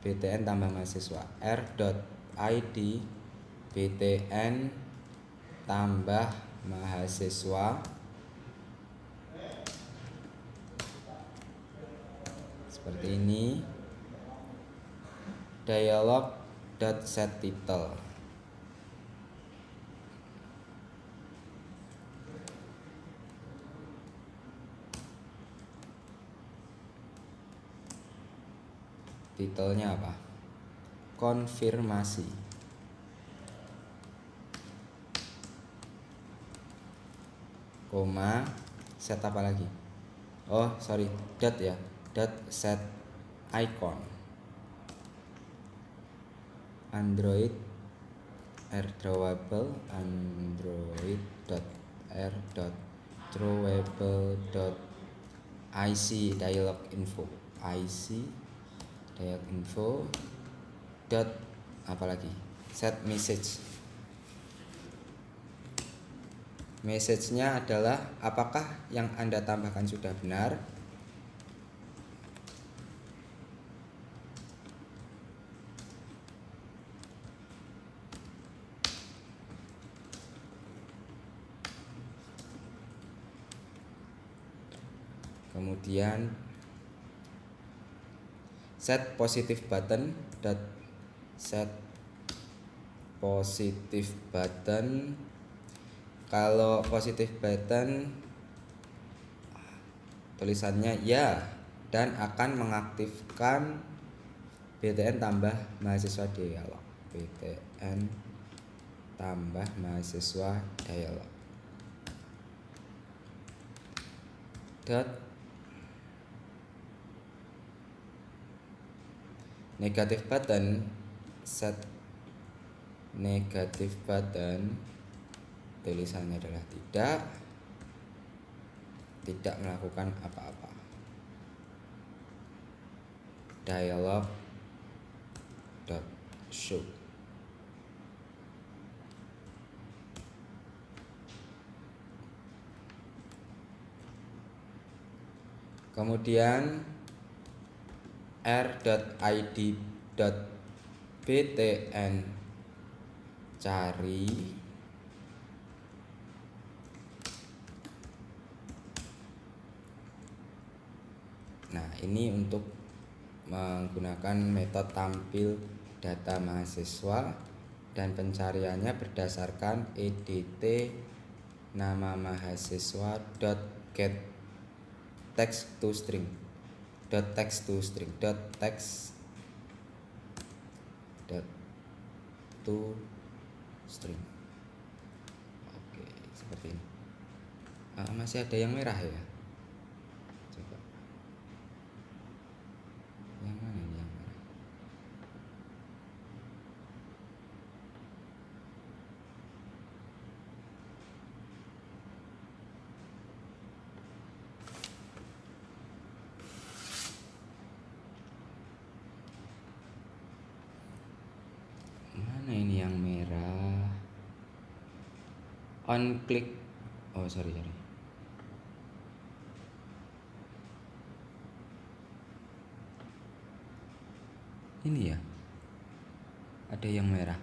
btn tambah mahasiswa, r.id btn tambah mahasiswa, seperti ini. Dialog.setTitle. titelnya apa? Konfirmasi. Koma, set apa lagi? Oh sorry, dot ya, dot set icon Android airdrawable Android dot r dot drawable dot ic dialog info ic dialog info dot apa lagi? Set message. Message-nya adalah apakah yang Anda tambahkan sudah benar. Kemudian set positive button dot set positive button. Kalau positive button tulisannya ya dan akan mengaktifkan BTN tambah mahasiswa dialog. BTN tambah mahasiswa dialog. Dot negative button set negative button tulisannya adalah tidak melakukan apa-apa. Dialog dot show. Kemudian r.id.btn cari nah ini untuk menggunakan metode tampil data mahasiswa dan pencariannya berdasarkan edt nama mahasiswa .get text to string text to string text to string. Oke, seperti ini. Masih ada yang merah ya? Coba. Yang mana ini yang merah? Mana ini yang merah? On click. Oh sorry. Ini ya. Ada yang merah.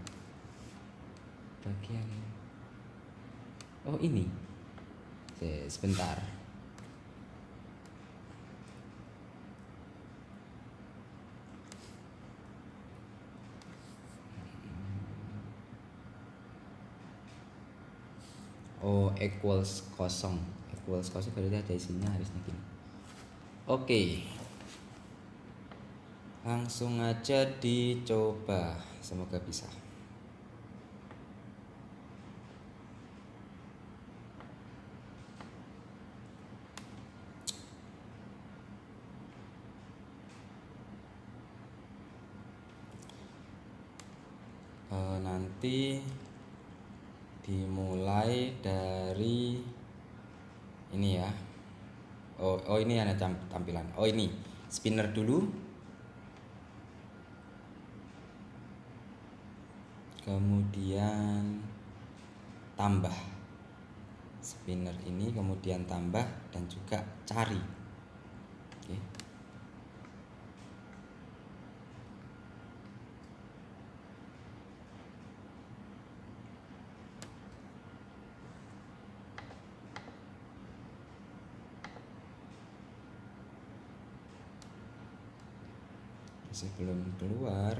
Bagian. Oh ini. Sebentar. Oh equals kosong berarti ada isinya harusnya gini. Oke. Langsung aja dicoba, semoga bisa. Nanti dimulai dari ini ya. Oh ini ada tampilan. Oh ini spinner dulu. Kemudian tambah spinner ini, kemudian tambah dan juga cari. Oke. Masih belum keluar.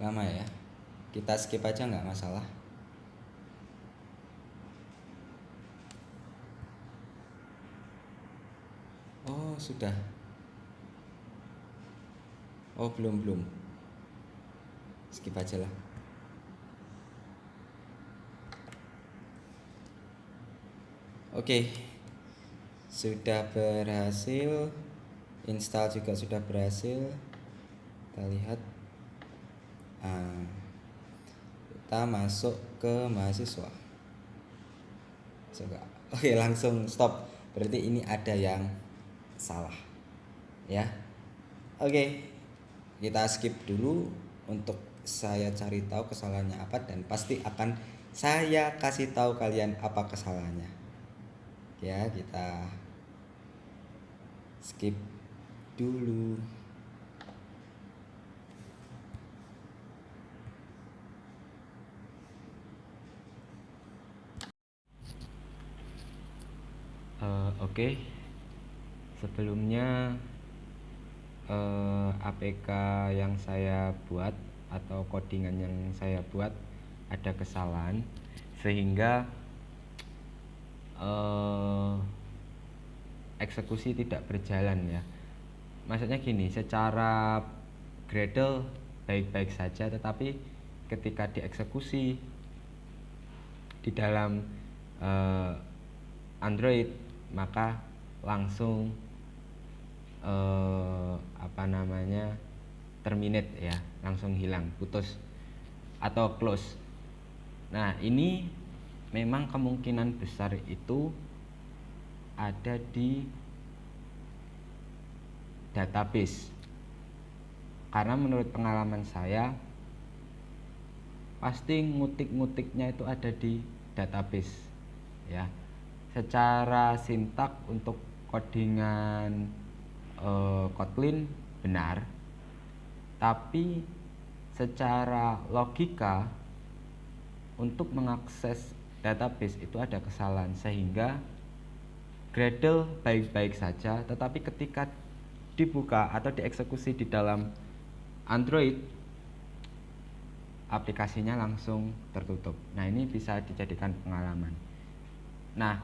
lama ya. Kita skip aja nggak masalah. Oh sudah. Oh belum. Skip aja lah. Oke. Sudah berhasil. Install juga sudah berhasil. Kita lihat. Kita masuk ke mahasiswa. Oke, langsung stop. Berarti ini ada yang salah. Ya. Oke. Kita skip dulu untuk saya cari tahu kesalahannya apa, dan pasti akan saya kasih tahu kalian apa kesalahannya. Ya, kita skip dulu. Oke. Sebelumnya APK yang saya buat atau codingan yang saya buat ada kesalahan sehingga eksekusi tidak berjalan ya. Maksudnya gini, secara Gradle baik-baik saja, tetapi ketika dieksekusi di dalam Android maka langsung terminate ya, langsung hilang, putus atau close. Nah ini memang kemungkinan besar itu ada di database, karena menurut pengalaman saya pasti ngutik-ngutiknya itu ada di database ya. Secara sintak untuk codingan Kotlin benar, tapi secara logika untuk mengakses database itu ada kesalahan, sehingga Gradle baik-baik saja, tetapi ketika dibuka atau dieksekusi di dalam Android, aplikasinya langsung tertutup. Nah ini bisa dijadikan pengalaman. Nah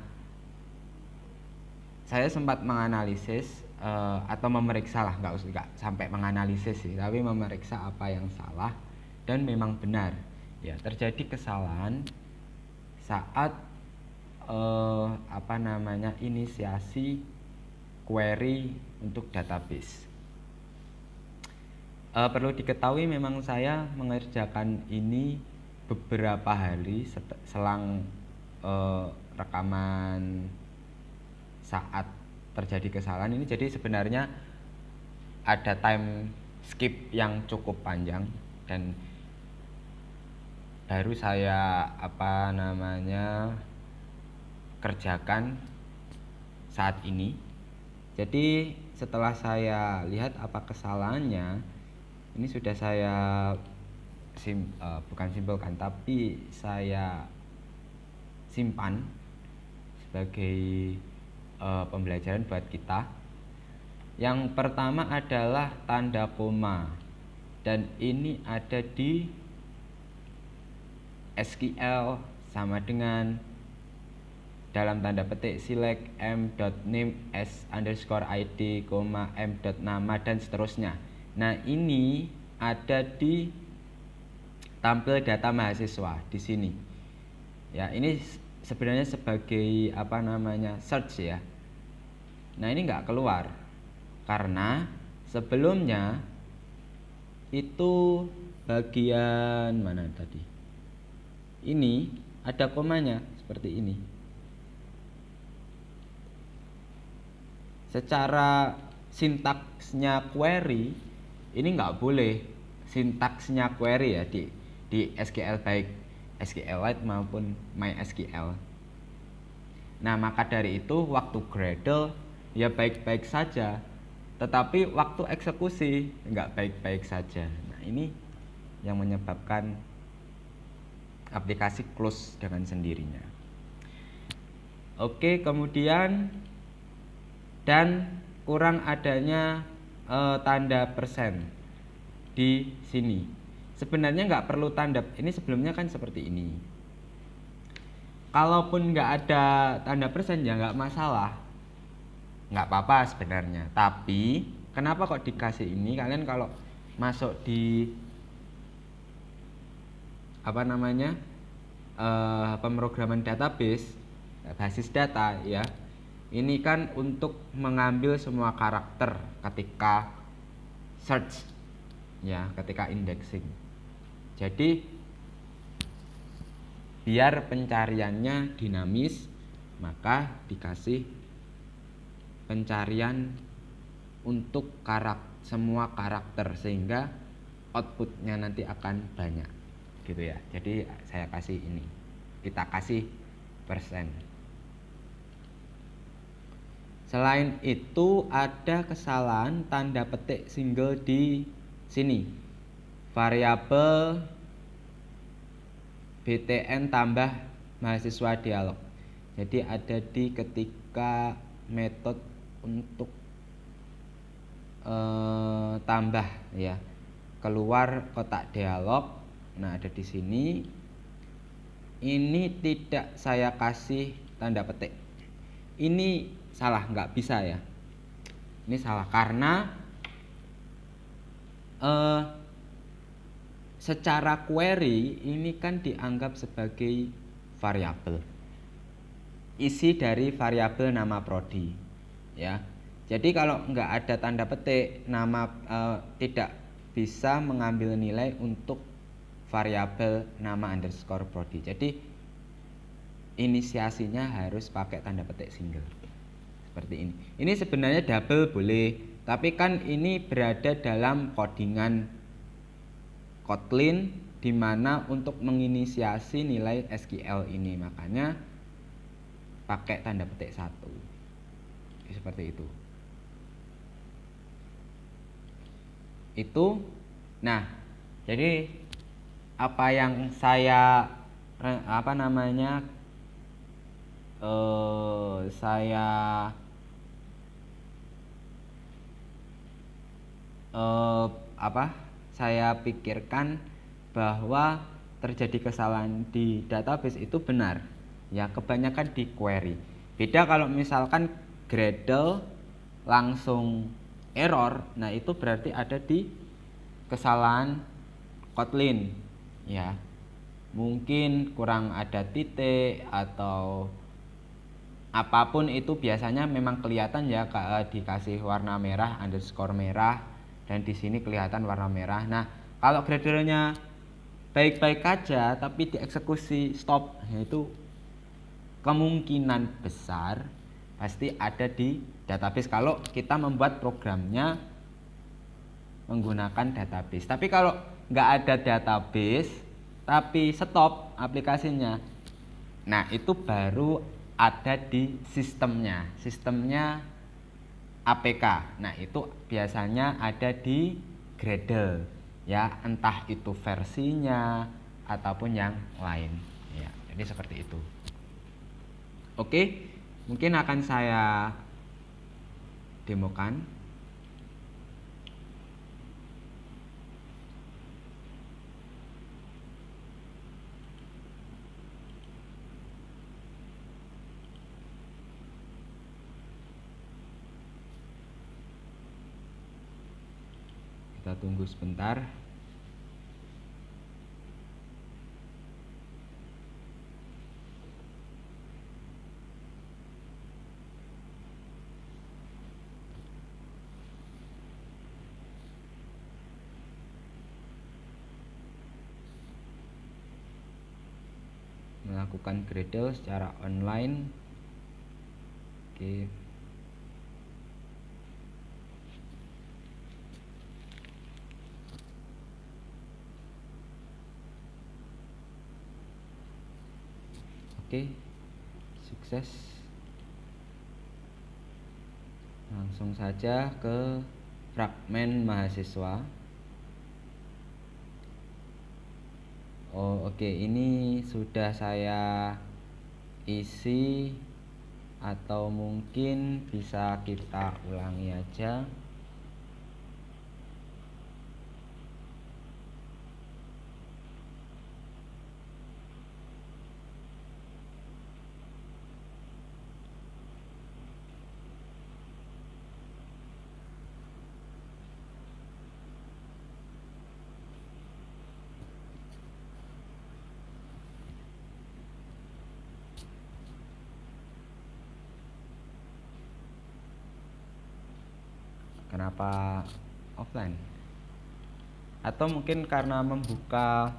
saya sempat menganalisis atau memeriksa lah, nggak sampai menganalisis sih, tapi memeriksa apa yang salah, dan memang benar ya terjadi kesalahan saat inisiasi query untuk database. Perlu diketahui memang saya mengerjakan ini beberapa hari selang rekaman saat terjadi kesalahan ini. Jadi sebenarnya ada time skip yang cukup panjang, dan baru saya kerjakan saat ini. Jadi setelah saya lihat apa kesalahannya, ini sudah saya bukan simpulkan, tapi saya simpan sebagai pembelajaran buat kita. Yang pertama adalah tanda koma, dan ini ada di SQL sama dengan dalam tanda petik select m.name s_id, m.nama dan seterusnya. Nah ini ada di tampil data mahasiswa di sini. Ya ini sebenarnya sebagai search ya. Nah ini nggak keluar karena sebelumnya itu bagian mana tadi? Ini ada komanya seperti ini. Secara sintaksnya query ini nggak boleh sintaksnya query ya di SQL, baik SQLite maupun MySQL. Nah maka dari itu waktu Gradle ya baik-baik saja, tetapi waktu eksekusi nggak baik-baik saja. Nah ini yang menyebabkan aplikasi close dengan sendirinya. Oke, kemudian dan kurang adanya tanda persen di sini. sebenarnya nggak perlu tanda, ini sebelumnya kan seperti ini. Kalaupun nggak ada tanda persen ya nggak masalah, nggak apa-apa sebenarnya. Tapi kenapa kok dikasih ini? Kalian kalau masuk di apa namanya pemrograman database, basis data ya, ini kan untuk mengambil semua karakter ketika search ya, ketika indexing. Jadi biar pencariannya dinamis, maka dikasih pencarian untuk semua karakter sehingga outputnya nanti akan banyak gitu ya. Jadi saya kasih ini, kita kasih persen. Selain itu ada kesalahan tanda petik single di sini. Variabel btn tambah mahasiswa dialog. Jadi ada di ketika metode untuk tambah ya, keluar kotak dialog. Nah, ada di sini. Ini tidak saya kasih tanda petik. Ini salah, nggak bisa ya. Ini salah karena secara query ini kan dianggap sebagai variabel, isi dari variabel nama prodi ya. Jadi kalau nggak ada tanda petik, nama tidak bisa mengambil nilai untuk variabel nama underscore prodi. Jadi inisiasinya harus pakai tanda petik single seperti ini. Ini sebenarnya double boleh, tapi kan ini berada dalam codingan Kotlin di mana untuk menginisiasi nilai SQL ini, makanya pakai tanda petik 1. Seperti itu. Nah, jadi apa yang saya saya pikirkan bahwa terjadi kesalahan di database itu benar ya, kebanyakan di query. Beda kalau misalkan Gradle langsung error, nah itu berarti ada di kesalahan Kotlin ya, mungkin kurang ada titik atau apapun itu, biasanya memang kelihatan ya, dikasih warna merah underscore merah dan di sini kelihatan warna merah. Nah, kalau Gradle-nya baik-baik aja tapi dieksekusi stop, yaitu kemungkinan besar pasti ada di database kalau kita membuat programnya menggunakan database. Tapi kalau nggak ada database tapi stop aplikasinya, nah itu baru ada di sistemnya APK. Nah itu biasanya ada di Gradle ya, entah itu versinya ataupun yang lain ya. Jadi seperti itu. Oke, mungkin akan saya demokan. Kita tunggu sebentar. Melakukan Gradle secara online. Oke. Oke, sukses. Langsung saja ke fragmen mahasiswa. Oh, oke, ini sudah saya isi atau mungkin bisa kita ulangi aja. kenapa offline? Atau mungkin karena membuka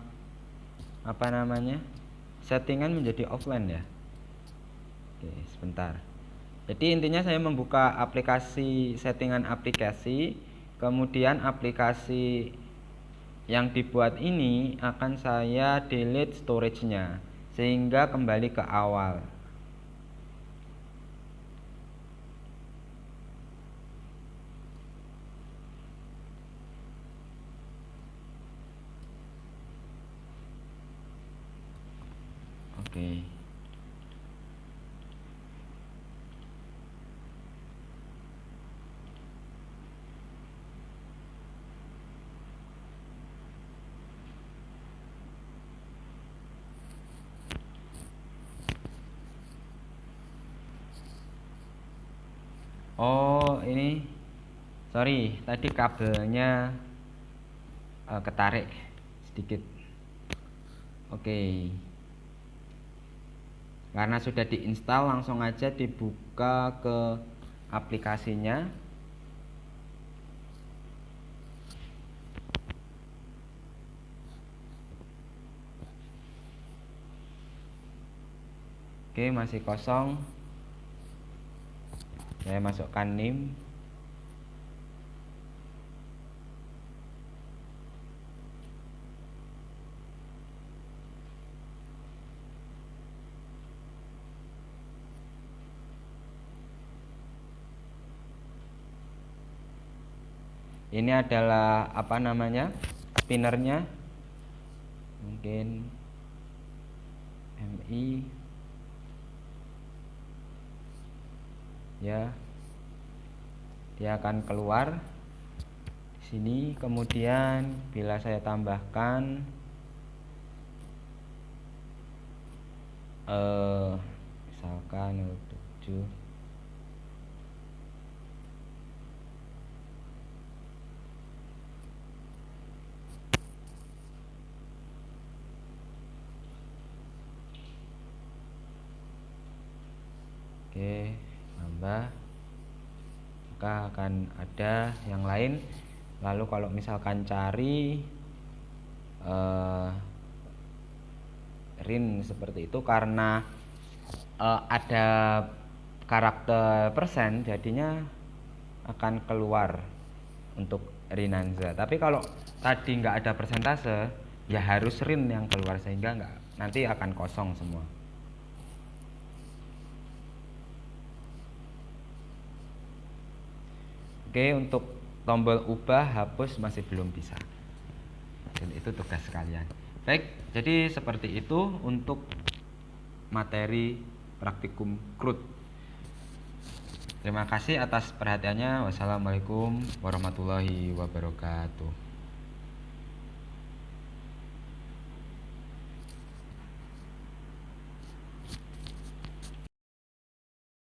settingan menjadi offline ya. Oke, sebentar. Jadi intinya saya membuka aplikasi, settingan aplikasi, kemudian aplikasi yang dibuat ini akan saya delete storage-nya sehingga kembali ke awal. Oke. Oh, ini sorry, tadi kabelnya ketarik sedikit. Oke. Karena sudah diinstal, langsung aja dibuka ke aplikasinya. Oke, masih kosong. Saya masukkan NIM. Ini adalah spinnernya, mungkin MI ya, dia akan keluar di sini. Kemudian bila saya tambahkan misalkan 07, oke, tambah, maka akan ada yang lain. Lalu kalau misalkan cari RIN seperti itu, karena ada karakter persen, jadinya akan keluar untuk Rinanza. Tapi kalau tadi nggak ada persentase, ya harus RIN yang keluar, sehingga nanti akan kosong semua. Oke, untuk tombol ubah hapus masih belum bisa, dan itu tugas kalian. Baik, jadi seperti itu untuk materi praktikum CRUD. Terima kasih atas perhatiannya. Wassalamualaikum warahmatullahi wabarakatuh.